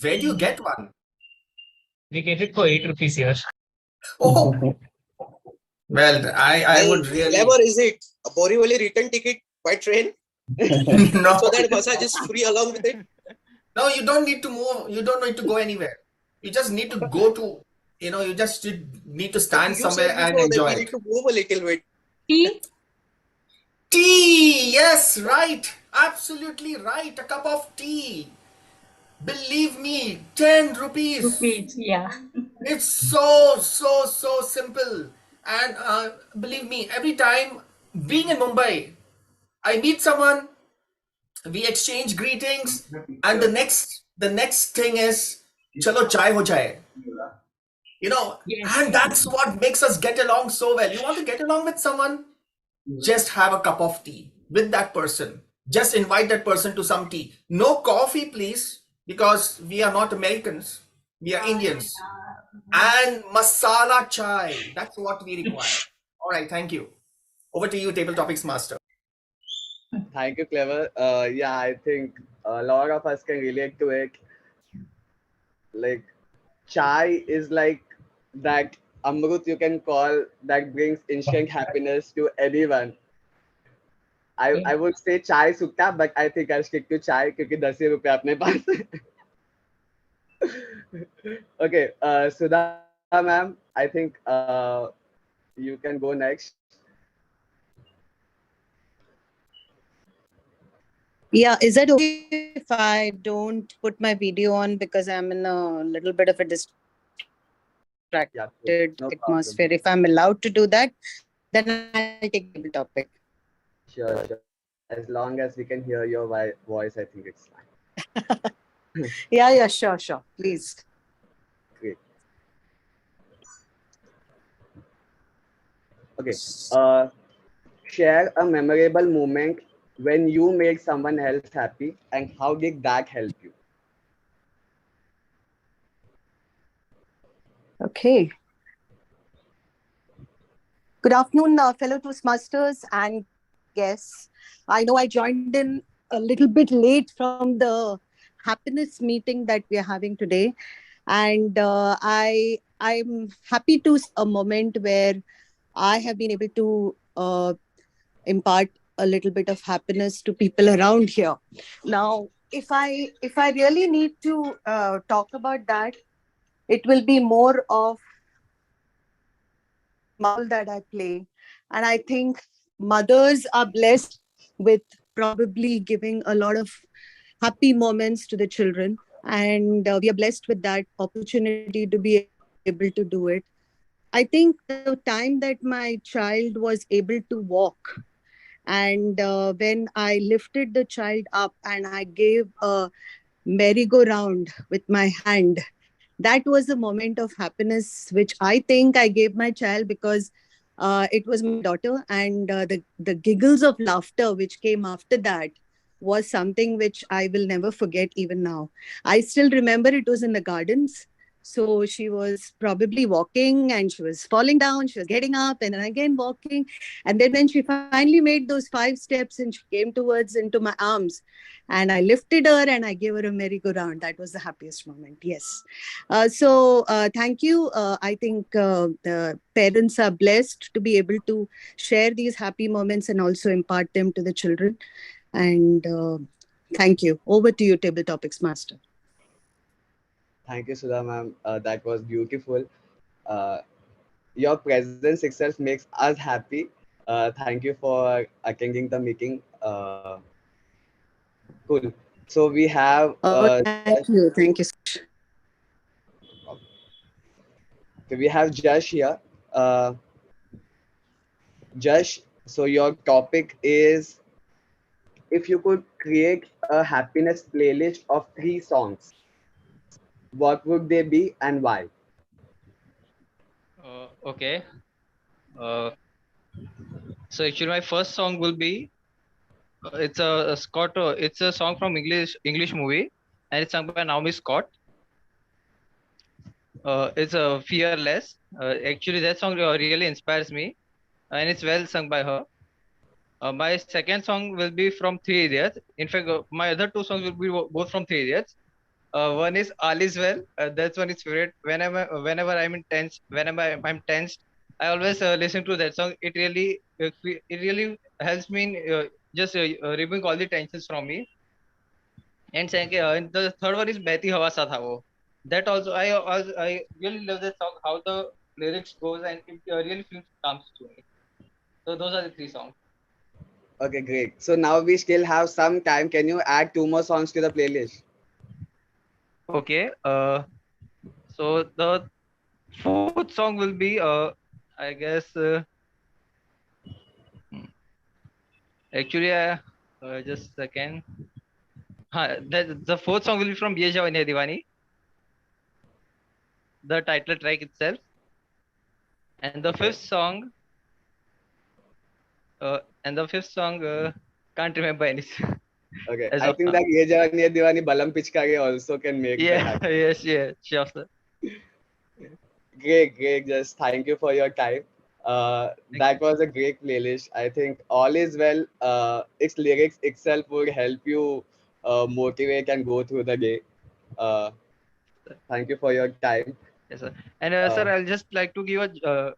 Where do you get one? We get it for 8 rupees here. Oh, well, I Hey, would really. clever is it? A Borivali return ticket by train? No, So that massage is free along with it? no, you don't need to move. You don't need to go anywhere. You just need to go to, you just need to But stand you somewhere said and before that enjoy we it. need to move a little bit. Tea? Tea! Yes, right. Absolutely right. A cup of tea. Believe me, 10 rupees. Rupees, yeah. It's so simple. And believe me, every time being in Mumbai, I meet someone, we exchange greetings, and the next thing is chalo chai ho jaye. Yes. And that's what makes us get along so well. You want to get along with someone, just have a cup of tea with that person. Just invite that person to some tea. No coffee, please, because we are not Americans. We are Indians. And masala chai. That's what we require. All right, thank you. Over to you, Table Topics Master. Thank you, Clever. Yeah, I think a lot of us can relate to it. Like, chai is like that amrut you can call that brings instant happiness to anyone. I would say chai sukta, but I think I'll stick to chai क्योंकि 10 ही रुपए अपने पास है. Okay, Sudha ma'am, I think you can go next. Yeah, is that okay if I don't put my video on because I'm in a little bit of a distracted Yeah, no atmosphere? problem. If I'm allowed to do that, then I'll take the table topic. Sure, sure. As long as we can hear your voice, I think it's fine. Yeah, sure. Please. Great. Okay. Share a memorable moment when you made someone else happy, and how did that help you? Okay. Good afternoon, fellow Toastmasters and guests. I know I joined in a little bit late from the happiness meeting that we are having today, and I'm happy to see a moment where I have been able to impart a little bit of happiness to people around here. Now, if I really need to talk about that, it will be more of that I play. And I think mothers are blessed with probably giving a lot of happy moments to the children. And we are blessed with that opportunity to be able to do it. I think the time that my child was able to walk, and when I lifted the child up and I gave a merry-go-round with my hand, that was a moment of happiness which I think I gave my child, because it was my daughter, and the giggles of laughter which came after that was something which I will never forget even now. I still remember it was in the gardens. So she was probably walking and she was falling down, she was getting up and then again walking. And then when she finally made those 5 steps and she came towards into my arms, and I lifted her and I gave her a merry-go-round, that was the happiest moment. Yes. Thank you. I think the parents are blessed to be able to share these happy moments and also impart them to the children. And thank you. Over to you, Table Topics Master. Thank you, Sudha ma'am. That was beautiful. Uh, your presence itself makes us happy. Thank you for attending the meeting. Cool. So we have Thank you. Thank you so much. so we have Josh here. Uh, Josh, so your topic is, if you could create a happiness playlist of 3 songs, what would they be and why? Okay. Uh, so actually, my first song will be it's a song from English movie, and it's sung by Naomi Scott. It's a Fearless. Actually, that song really inspires me, and it's well sung by her. My second song will be from Three Idiots. In fact, my other 2 songs will be both from Three Idiots. One is All Is Well. That's one is favorite. Whenever I'm in tense, whenever I'm tensed, I always listen to that song. It really helps me in just removing all the tensions from me. And the third one is Behti Hawa Sa Tha Wo. That also I really love that song. How the lyrics goes, and it really feels comes to me. So those are the 3 songs. Okay, great. So now we still have some time. Can you add 2 more songs to the playlist? Okay. So the fourth song will be I guess actually just a second. The fourth song will be from Ye Jawani Hai Diwani, the title track itself. And the fifth song, can't remember any. Okay, As I of think now. that Ye Jawani Hai Diwani Balam Pichkari also can make that Yeah, happen. yes, sure, sir. Great. Just thank you for your time. That was a great playlist. I think All Is Well, its lyrics itself would help you motivate and go through the day. Uh, Thank you for your time. Yes, sir. And Uh, sir, I'll just like to give a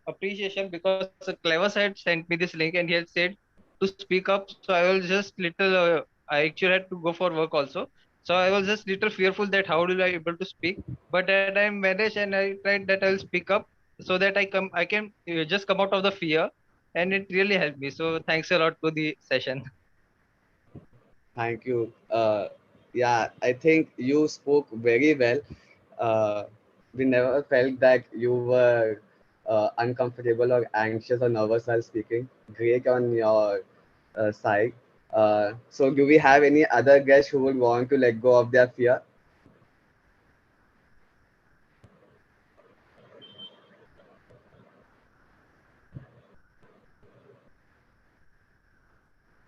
appreciation because Clever had sent me this link and he had said to speak up. So I was just little. I actually had to go for work also. So I was just little fearful that how will I able to speak. But that I managed and I tried that I'll speak up so that I can just come out of the fear, and it really helped me. So thanks a lot to the session. Thank you. Yeah, I think you spoke very well. We never felt that you were uncomfortable or anxious or nervous while speaking. Great on your side. So, do we have any other guests who would want to let go of their fear?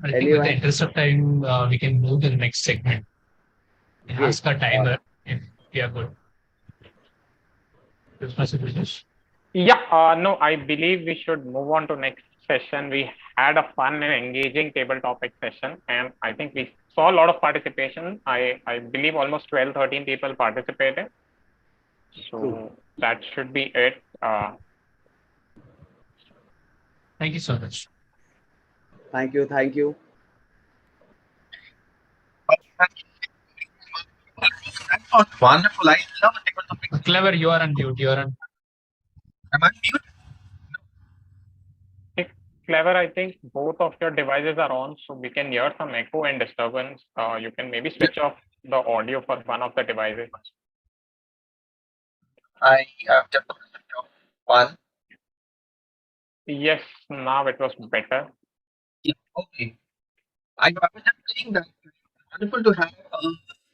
I think with the Anyone? interest of time, we can move to the next segment. We Great. ask our timer if we are good. This must be British. Yeah, no, I believe we should move on to next session. We had a fun and engaging table topic session, and I think we saw a lot of participation. I believe almost 12, 13 people participated. So that should be it. Thank you so much. Thank you. Thank you. That was wonderful. I love a table topic. Clever, you are on mute. You are on. Am I mute? Clever, I think both of your devices are on, so we can hear some echo and disturbance. You can maybe switch off the audio for one of the devices. I have just one. Yes, now it was better. Yeah, okay. I was just saying that it's wonderful to have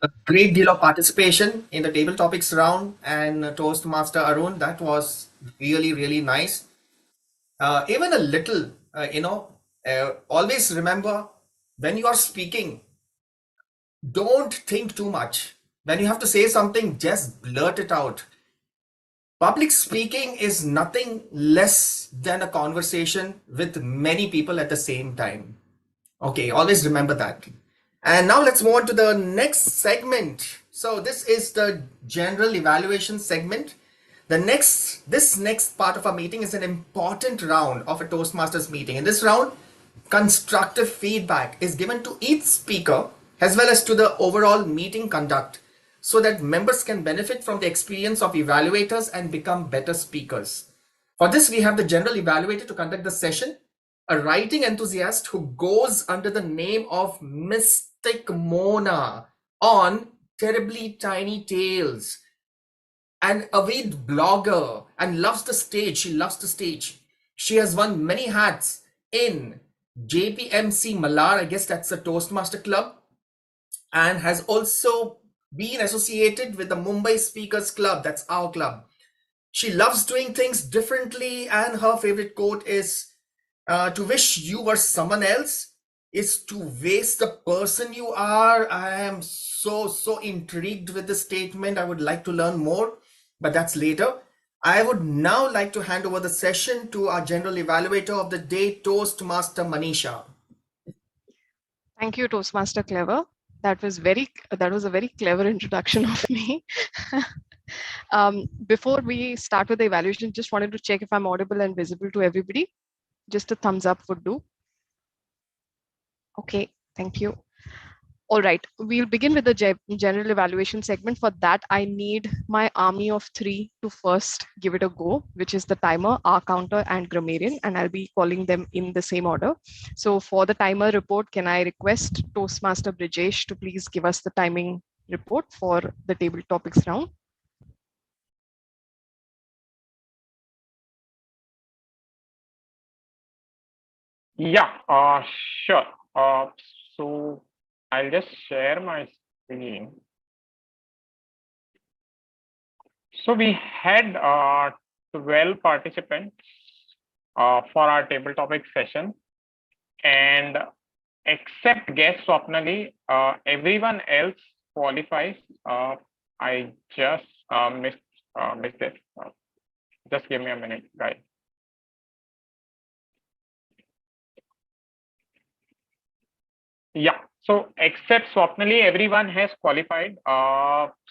a great deal of participation in the table topics round, and Toastmaster Arun, that was really, really nice. Even a little, always remember when you are speaking, don't think too much. When you have to say something, just blurt it out. Public speaking is nothing less than a conversation with many people at the same time. Okay, always remember that. And now let's move on to the next segment. So this is the general evaluation segment. This next part of our meeting is an important round of a Toastmasters meeting. In this round, constructive feedback is given to each speaker as well as to the overall meeting conduct, so that members can benefit from the experience of evaluators and become better speakers. For this, we have the general evaluator to conduct the session, a writing enthusiast who goes under the name of Mystic Mona on Terribly Tiny Tales, an avid blogger and loves the stage. She loves the stage. She has won many hats in JPMC Malar, I guess that's a Toastmaster Club, and has also been associated with the Mumbai Speakers Club. That's our club. She loves doing things differently, and her favorite quote is, to wish you were someone else is to waste the person you are. I am so intrigued with this statement. I would like to learn more, but that's later. I would now like to hand over the session to our general evaluator of the day, Toastmaster Manisha. Thank you, Toastmaster Clever. That was a very clever introduction of me. Before we start with the evaluation, just wanted to check if I'm audible and visible to everybody. Just a thumbs up would do. Okay, thank you. All right, we'll begin with the general evaluation segment. For that, I need my army of 3 to first give it a go, which is the timer, our counter, and grammarian, and I'll be calling them in the same order. So for the timer report, can I request Toastmaster Brijesh to please give us the timing report for the table topics round? Yeah, sure. So I'll just share my screen. So we had 12 participants for our table topic session, and except guest Swapnali, everyone else qualifies. I just missed it. Just give me a minute, guys. Yeah, so except Swapnali, everyone has qualified.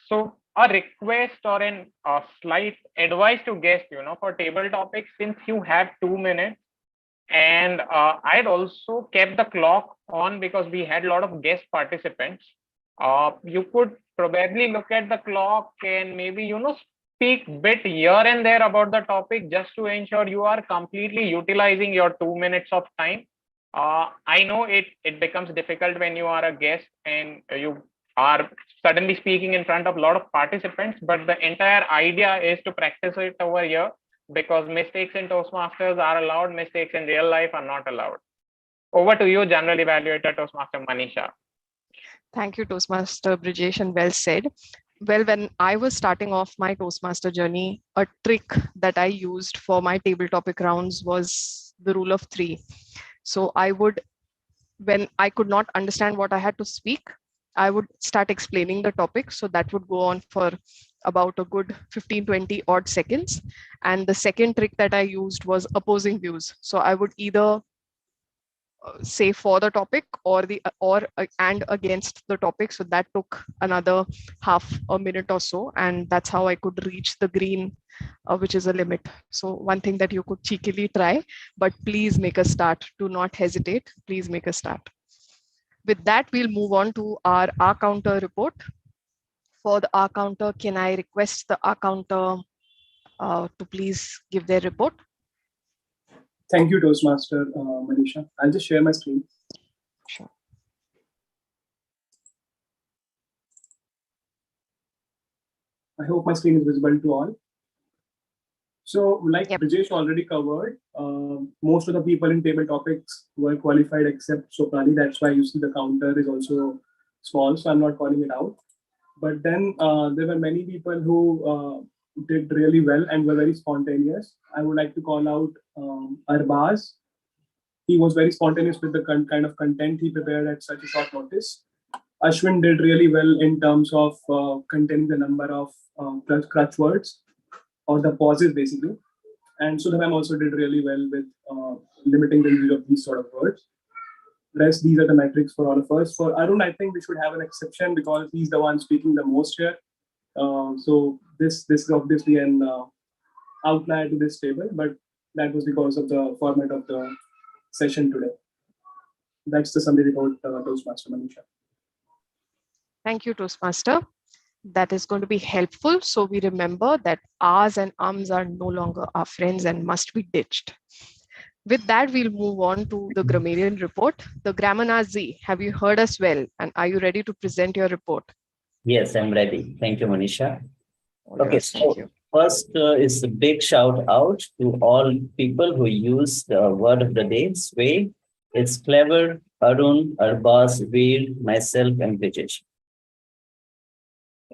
So a request or a slight advice to guests, for table topics, since you have 2 minutes, and I'd also kept the clock on because we had a lot of guest participants. You could probably look at the clock and maybe, speak bit here and there about the topic just to ensure you are completely utilizing your 2 minutes of time. I know it becomes difficult when you are a guest and you are suddenly speaking in front of a lot of participants, but the entire idea is to practice it over here, because mistakes in Toastmasters are allowed, mistakes in real life are not allowed. Over to you, General Evaluator Toastmaster Manisha. Thank you, Toastmaster Brijesh, and well said. Well, when I was starting off my Toastmaster journey, a trick that I used for my table topic rounds was the rule of 3. So I would, when I could not understand what I had to speak, I would start explaining the topic. So that would go on for about a good 15-20 odd seconds. And the second trick that I used was opposing views. So I would either say for the topic or and against the topic. So that took another half a minute or so, and that's how I could reach the green, which is a limit. So one thing that you could cheekily try, but please make a start. Do not hesitate. Please make a start. With that, we'll move on to our R counter report. For the R counter, can I request the R counter to please give their report? Thank you, Toastmaster Manisha. I'll just share my screen. Sure. I hope my screen is visible to all. So, like Brijesh already covered, most of the people in table topics were qualified except Sopani. That's why you see the counter is also small. So I'm not calling it out. But then there were many people who did really well and were very spontaneous. I would like to call out Arbaz. He was very spontaneous with the kind of content he prepared at such a short notice. Ashwin did really well in terms of containing the number of crutch words or the pauses basically. And Sudhamam also did really well with limiting the use of these sort of words. Rest, these are the metrics for all of us. For Arun, I think we should have an exception because he's the one speaking the most here. So this is obviously an outlier to this table, but that was because of the format of the session today. That's the summary report, Toastmaster Manisha. Thank you, Toastmaster. That is going to be helpful. So we remember that R's and ums are no longer our friends and must be ditched. With that, we'll move on to the grammarian report. The Grammar Z, have you heard us well? And are you ready to present your report? Yes, I'm ready. Thank you, Manisha. Okay, Yes, so first is a big shout out to all people who use the word of the day, sway. It's Clever, Arun, Arbaz, Veer, myself, and Brijesh.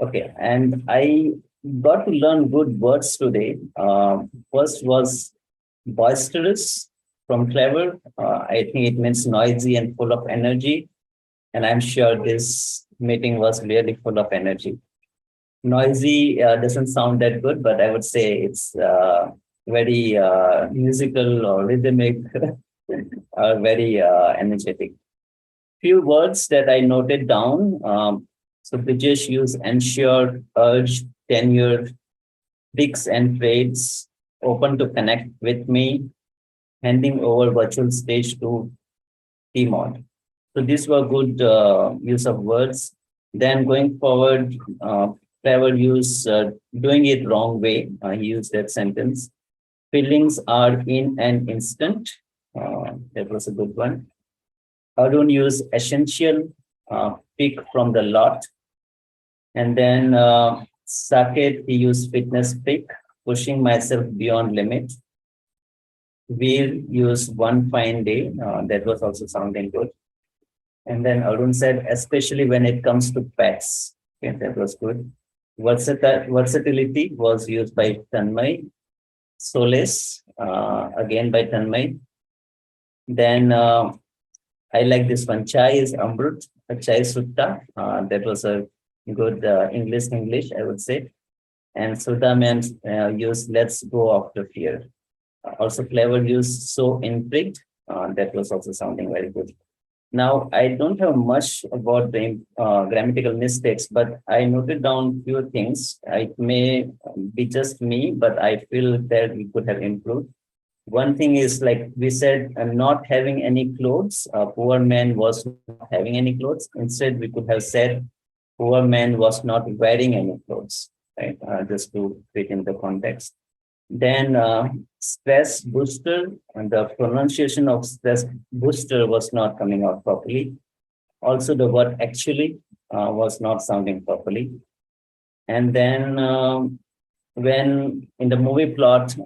Okay, and I got to learn good words today. First was boisterous from Clever. I think it means noisy and full of energy. And I'm sure this meeting was really full of energy. Noisy doesn't sound that good, but I would say it's very musical or rhythmic or very energetic. Few words that I noted down. So Brijesh used ensure, urge, tenure, fix and trades, open to connect with me, handing over virtual stage to T-Mod. So these were good use of words. Then going forward, Clever use doing it wrong way. He used that sentence. Feelings are in an instant. That was a good one. Arun use essential, pick from the lot. And then Saket, he used fitness pick, pushing myself beyond limit. We'll use one fine day. That was also sounding good. And then Arun said, especially when it comes to pets. Okay, that was good. Versatility was used by Tanmay. Solace, again by Tanmay. Then I like this one. Chai is Amrut, Chai Sutta. That was a good English, I would say. And Sudha meant use let's go after fear. Also Clever use so intrigued. That was also sounding very good. Now, I don't have much about the grammatical mistakes, but I noted down few things. It may be just me, but I feel that we could have improved. One thing is like we said, not having any clothes. Poor man was not having any clothes. Instead, we could have said, poor man was not wearing any clothes, right? Just to fit in the context. Then stress booster, and the pronunciation of stress booster was not coming out properly. Also, the word actually was not sounding properly. And then when in the movie plot,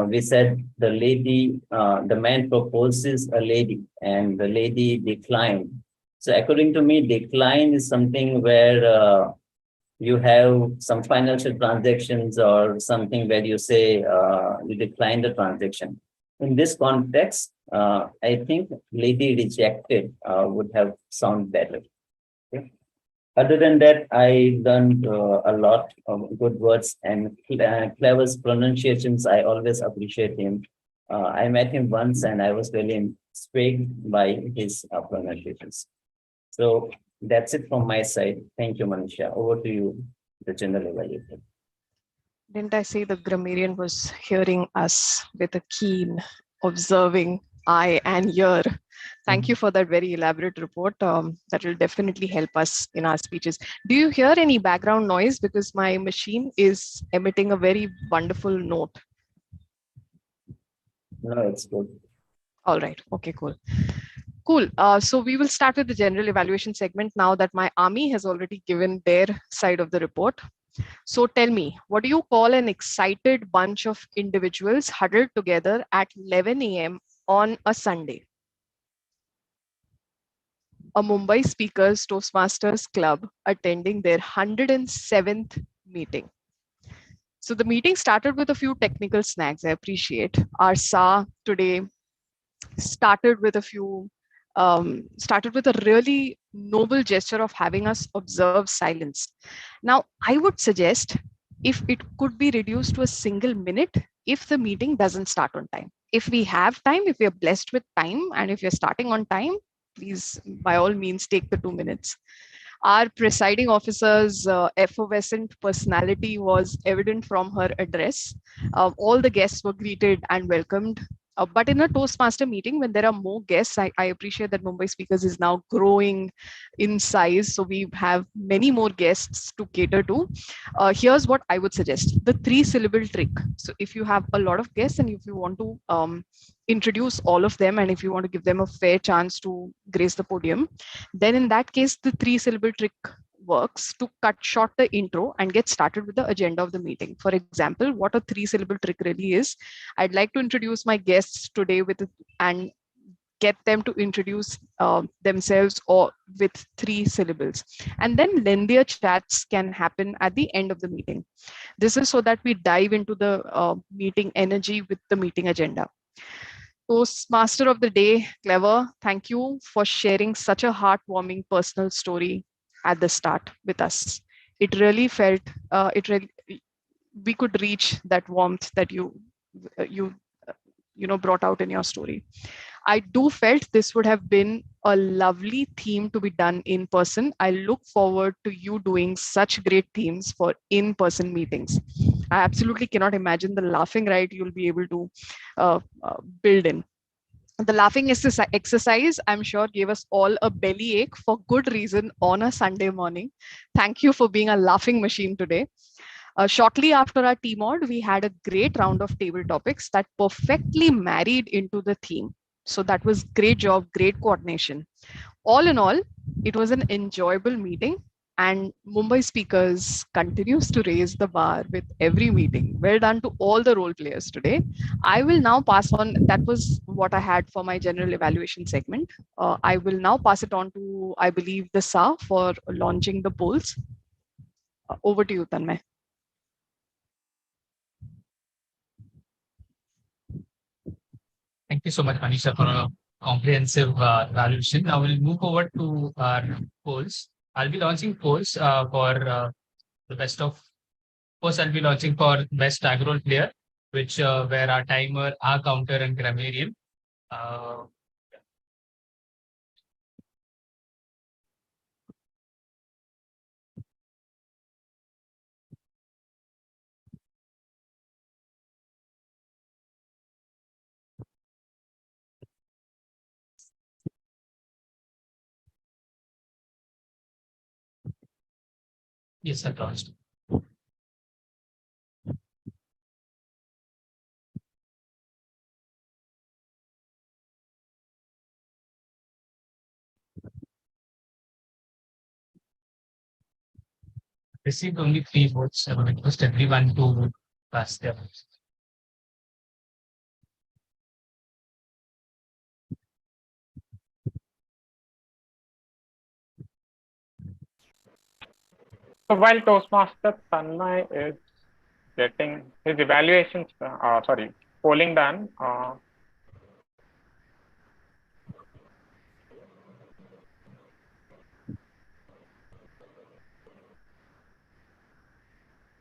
we said the man proposes a lady and the lady declined. So according to me, decline is something where you have some financial transactions or something where you say you decline the transaction. In this context, I think lady rejected would have sound better. Okay? Other than that, I learned a lot of good words and Clever's pronunciations. I always appreciate him. I met him once and I was really intrigued by his pronunciations. So that's it from my side. Thank you, Manisha. Over to you, the general evaluator. Didn't I say the grammarian was hearing us with a keen, observing eye and ear? Thank you for that very elaborate report. That will definitely help us in our speeches. Do you hear any background noise? Because my machine is emitting a very wonderful note. No, it's good. All right. Okay, cool. Cool. So we will start with the general evaluation segment now that my army has already given their side of the report. So tell me, what do you call an excited bunch of individuals huddled together at 11 a.m. on a Sunday? A Mumbai Speakers Toastmasters Club attending their 107th meeting. So the meeting started with a few technical snags, I appreciate. Our SA today started with a really noble gesture of having us observe silence. Now, I would suggest if it could be reduced to a single minute if the meeting doesn't start on time. If we have time, if we are blessed with time, and if you're starting on time, please, by all means, take the 2 minutes. Our presiding officer's effervescent personality was evident from her address. All the guests were greeted and welcomed. But in a Toastmaster meeting, when there are more guests, I appreciate that Mumbai Speakers is now growing in size. So we have many more guests to cater to. Here's what I would suggest, the 3-syllable trick. So if you have a lot of guests and if you want to introduce all of them and if you want to give them a fair chance to grace the podium, then in that case, the 3-syllable trick works to cut short the intro and get started with the agenda of the meeting. For example, what a 3-syllable trick really is, I'd like to introduce my guests today and get them to introduce themselves or with 3 syllables. And then lengthier chats can happen at the end of the meeting. This is so that we dive into the meeting energy with the meeting agenda. Toastmaster of the day, Clever, thank you for sharing such a heartwarming personal story at the start with us. It really felt, we could reach that warmth that you brought out in your story. I do felt this would have been a lovely theme to be done in person. I look forward to you doing such great themes for in-person meetings. I absolutely cannot imagine the laughing right you'll be able to build in. The laughing exercise, I'm sure, gave us all a bellyache for good reason on a Sunday morning. Thank you for being a laughing machine today. Shortly after our T-Mod, we had a great round of table topics that perfectly married into the theme. So that was great job, great coordination. All in all, it was an enjoyable meeting and Mumbai Speakers continues to raise the bar with every meeting. Well done to all the role players today. I will now pass on, that was what I had for my general evaluation segment. I will now pass it on to, I believe, the SA for launching the polls. Over to you, Tanmay. Thank you so much, Manisha, for a comprehensive evaluation. Now we'll move over to our polls. I'll be launching polls for the best of. First, I'll be launching for best tag role player, which where our timer, our counter, and grammarian. Yes, I've launched. Received only 3 votes. I would request everyone to cast their votes. So while Toastmaster Tanmay is getting his evaluations, polling done,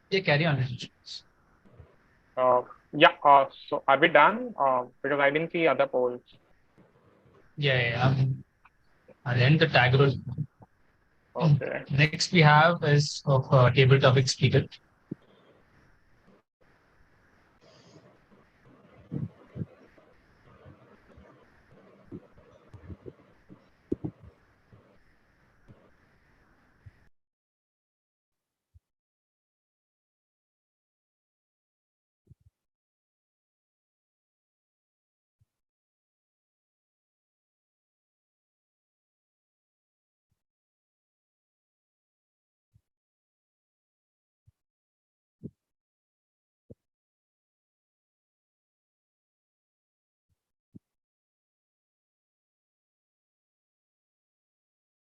Yeah, carry on. Yeah. So are we done? Because I didn't see other polls. Yeah. I'll end the tag roll. Okay. Next we have is of table topic speaker.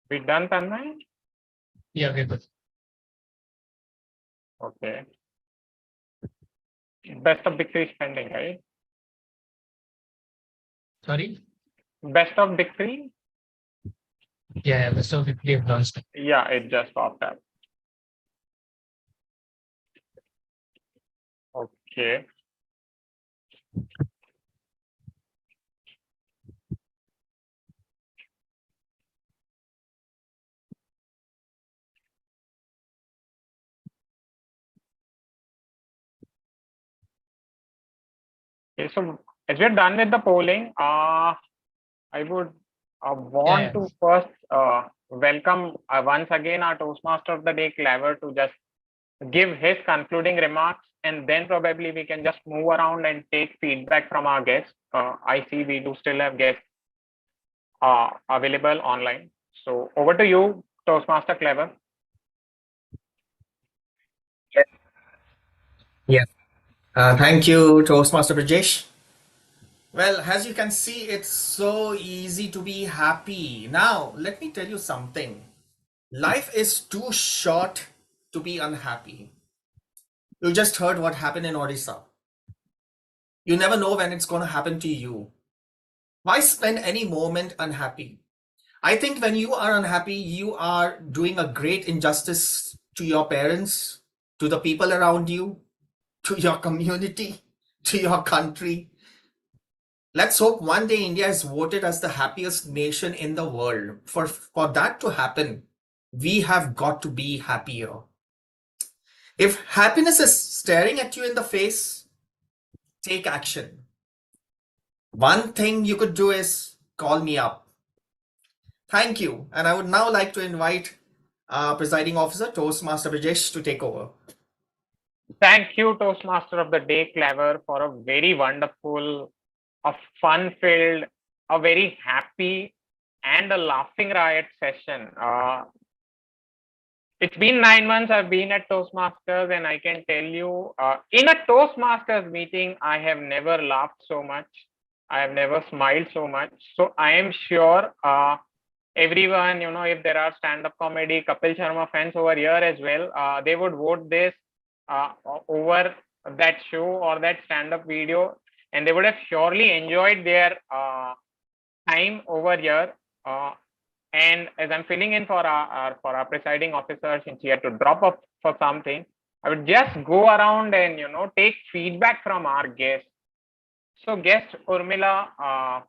We done, Tanmay? Yeah, we're good. Okay. Best of big three spending, right? Sorry? Best of big three? Yeah, so we have launched. Yeah, it just popped up. Okay. Okay, so as we're done with the polling, I would want to first welcome once again our Toastmaster of the Day, Clever, to just give his concluding remarks, and then probably we can just move around and take feedback from our guests. I see we do still have guests available online. So over to you, Toastmaster Clever. Yeah. Thank you, Toastmaster Brajesh. Well, as you can see, it's so easy to be happy. Now, let me tell you something. Life is too short to be unhappy. You just heard what happened in Odisha. You never know when it's going to happen to you. Why spend any moment unhappy? I think when you are unhappy, you are doing a great injustice to your parents, to the people around you, to your community, to your country. Let's hope one day India is voted as the happiest nation in the world. For that to happen, we have got to be happier. If happiness is staring at you in the face, take action. One thing you could do is call me up. Thank you. And I would now like to invite our presiding officer, Toastmaster Brajesh, to take over. Thank you, Toastmaster of the Day, Clever, for a very wonderful, a fun-filled, a very happy, and a laughing riot session. It's been 9 months I've been at Toastmasters, and I can tell you, in a Toastmasters meeting, I have never laughed so much. I have never smiled so much. So I am sure everyone, if there are stand-up comedy, Kapil Sharma fans over here as well, they would vote this over that show or that stand-up video, and they would have surely enjoyed their time over here. And as I'm filling in for our presiding officer, since he had to drop off for something, I would just go around and take feedback from our guests. So, guest Urmila,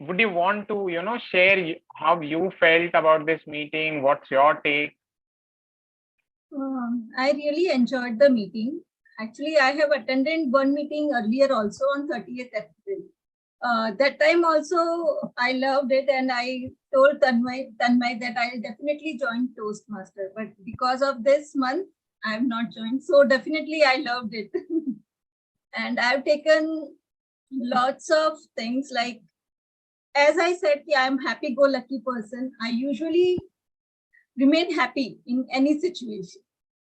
would you want to share how you felt about this meeting? What's your take? I really enjoyed the meeting. Actually, I have attended one meeting earlier also on 30th April. That time also I loved it, and I told Tanmay that I'll definitely join Toastmaster. But because of this month, I have not joined. So definitely I loved it. And I've taken lots of things, like, as I said, I'm happy-go-lucky person. I usually remain happy in any situation.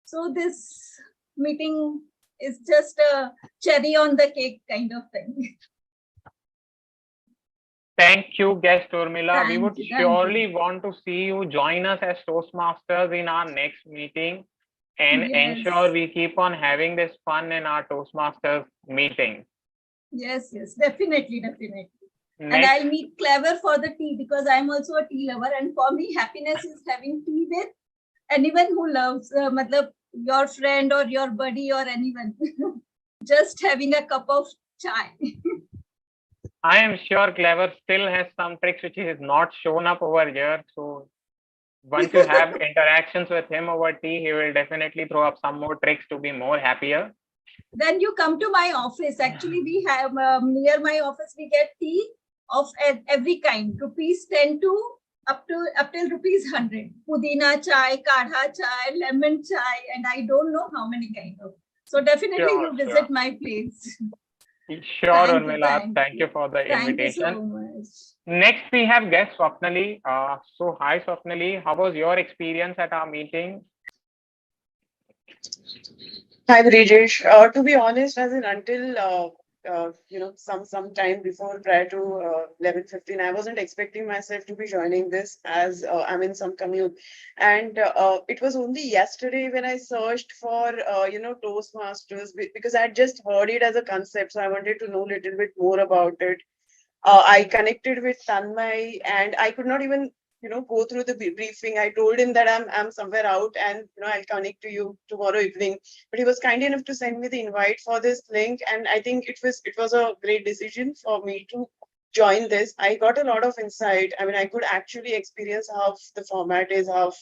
So this meeting is just a cherry on the cake kind of thing. Thank you, guest Urmila. We would surely want to see you join us as Toastmasters in our next meeting, and ensure we keep on having this fun in our Toastmasters meeting. Yes, definitely. And I'll meet Clever for the tea, because I'm also a tea lover, and for me, happiness is having tea with anyone who loves, your friend or your buddy or anyone. just having a cup of chai. I am sure Clever still has some tricks which is not shown up over here. So once you have interactions with him over tea, he will definitely throw up some more tricks to be more happier. Then you come to my office. Actually, we have near my office, we get tea of every kind, rupees 10 to up till rupees 100. Pudina chai, kadha chai, lemon chai, and I don't know how many kind of. So definitely you visit my place. Sure, Urmila. Thank you for the Thank you invitation. so much. Next, we have guest Swapnali. So, hi, Swapnali. How was your experience at our meeting? Hi, Brijesh. To be honest, as in until some time before, prior to 11:15, I wasn't expecting myself to be joining this, as I'm in some commute, and it was only yesterday when I searched for Toastmasters, because I had just heard it as a concept, so I wanted to know a little bit more about it. I connected with Tanmay, and I could not even go through the briefing. I told him that I'm somewhere out, and I'll connect to you tomorrow evening. But he was kind enough to send me the invite for this link, and I think it was a great decision for me to join this. I got a lot of insight. I mean, I could actually experience how the format is, how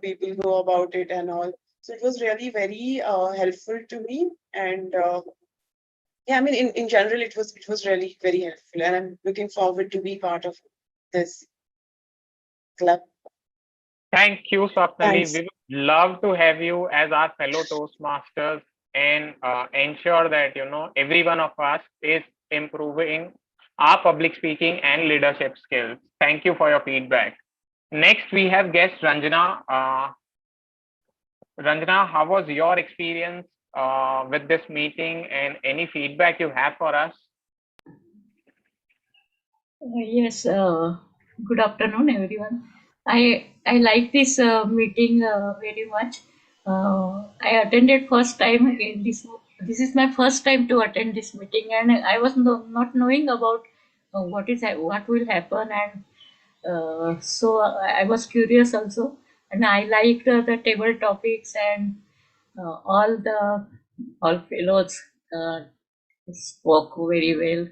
people go about it and all. So it was really very helpful to me, and yeah, I mean, in general, it was really very helpful, and I'm looking forward to be part of this club. Thank you, Swapnali. Thanks. We would love to have you as our fellow Toastmasters and ensure that every one of us is improving our public speaking and leadership skills. Thank you for your feedback. Next, we have guest Ranjana. Ranjana, how was your experience with this meeting, and any feedback you have for us? Yes, good afternoon, everyone. I like this meeting very much. I attended first time in this. This is my first time to attend this meeting, and I was not knowing about what will happen, and so I was curious also, and I liked the table topics, and all fellows spoke very well.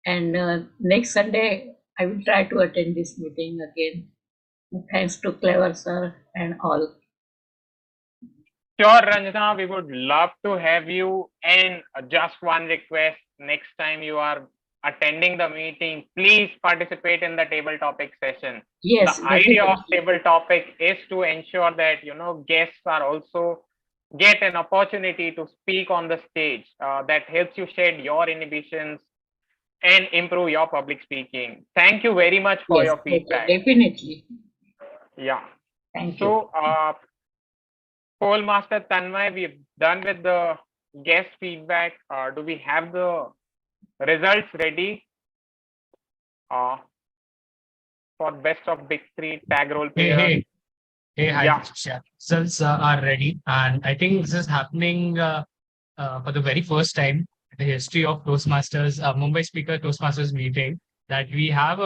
And next Sunday, I will try to attend this meeting again. Thanks to Clever Sir and all. Sure, Ranjana, we would love to have you. And just one request, next time you are attending the meeting, please participate in the table topic session. Yes, the idea of definitely. table topic is to ensure that guests are also get an opportunity to speak on the stage. That helps you shed your inhibitions and improve your public speaking. Thank you very much for Yes, your feedback. definitely. Yeah. Thank you. So, Pole Master Tanmay, we've done with the guest feedback. Do we have the results ready for best of big three tag role player? Hey, hi. Yeah. Results are ready, and I think this is happening for the very first time in the history of Toastmasters, Mumbai Speaker Toastmasters meeting, that we have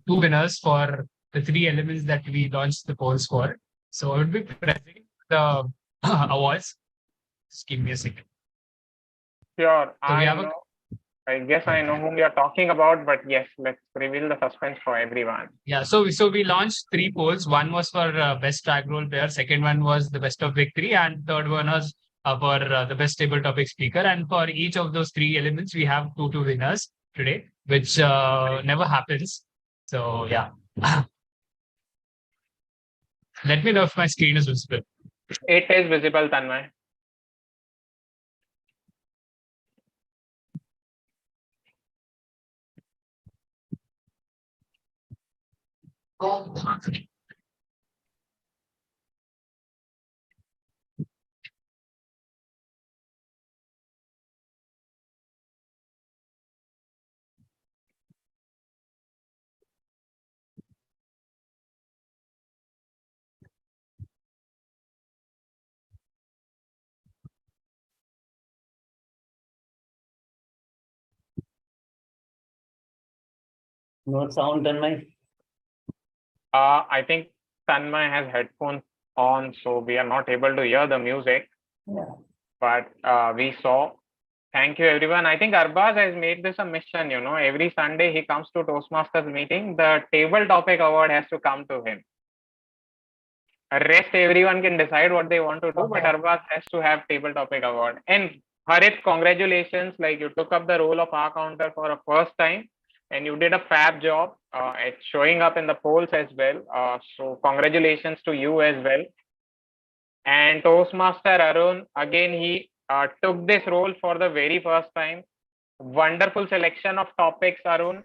two winners for the three elements that we launched the polls for. So I would be presenting the awards. Just give me a second. Sure. So we have I guess I know whom we are talking about, but yes, let's reveal the suspense for everyone. Yeah, so we launched three polls. One was for best tag role player, second one was the best of big three, and third one was for the best table topic speaker. And for each of those three elements, we have two winners today, which never happens. So yeah. Let me know if my screen is visible. It is visible, Tanmay. No sound, Tanmay? I think Tanmay has headphones on, so we are not able to hear the music. Yeah. but we saw. Thank you, everyone. I think Arbaz has made this a mission. Every Sunday he comes to Toastmasters meeting. The table topic award has to come to him. Rest everyone can decide what they want to do, but Arbaz has to have table topic award. And Harith, congratulations! Like, you took up the role of our counter for a first time, and you did a fab job at showing up in the polls as well. So congratulations to you as well. And Toastmaster Arun, again, he took this role for the very first time. Wonderful selection of topics, Arun.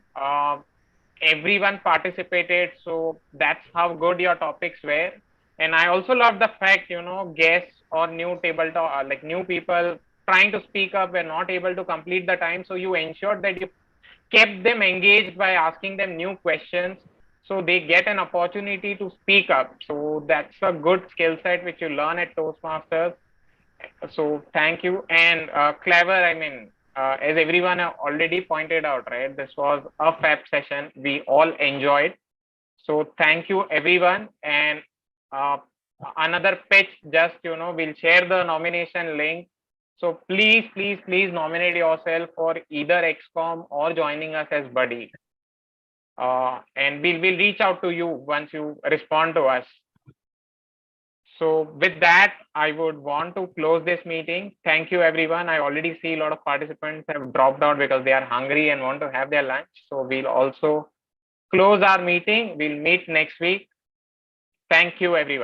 Everyone participated, so that's how good your topics were. And I also love the fact, guests or new table talk, like new people trying to speak up were not able to complete the time. So you ensured that you kept them engaged by asking them new questions, so they get an opportunity to speak up. So that's a good skill set which you learn at Toastmasters. So thank you. And Clever, I mean, as everyone already pointed out, right, this was a fab session we all enjoyed. So thank you, everyone. And another pitch, just, we'll share the nomination link. So please nominate yourself for either XCOM or joining us as buddy. And we'll reach out to you once you respond to us. So with that, I would want to close this meeting. Thank you, everyone. I already see a lot of participants have dropped out because they are hungry and want to have their lunch. So we'll also close our meeting. We'll meet next week. Thank you, everyone.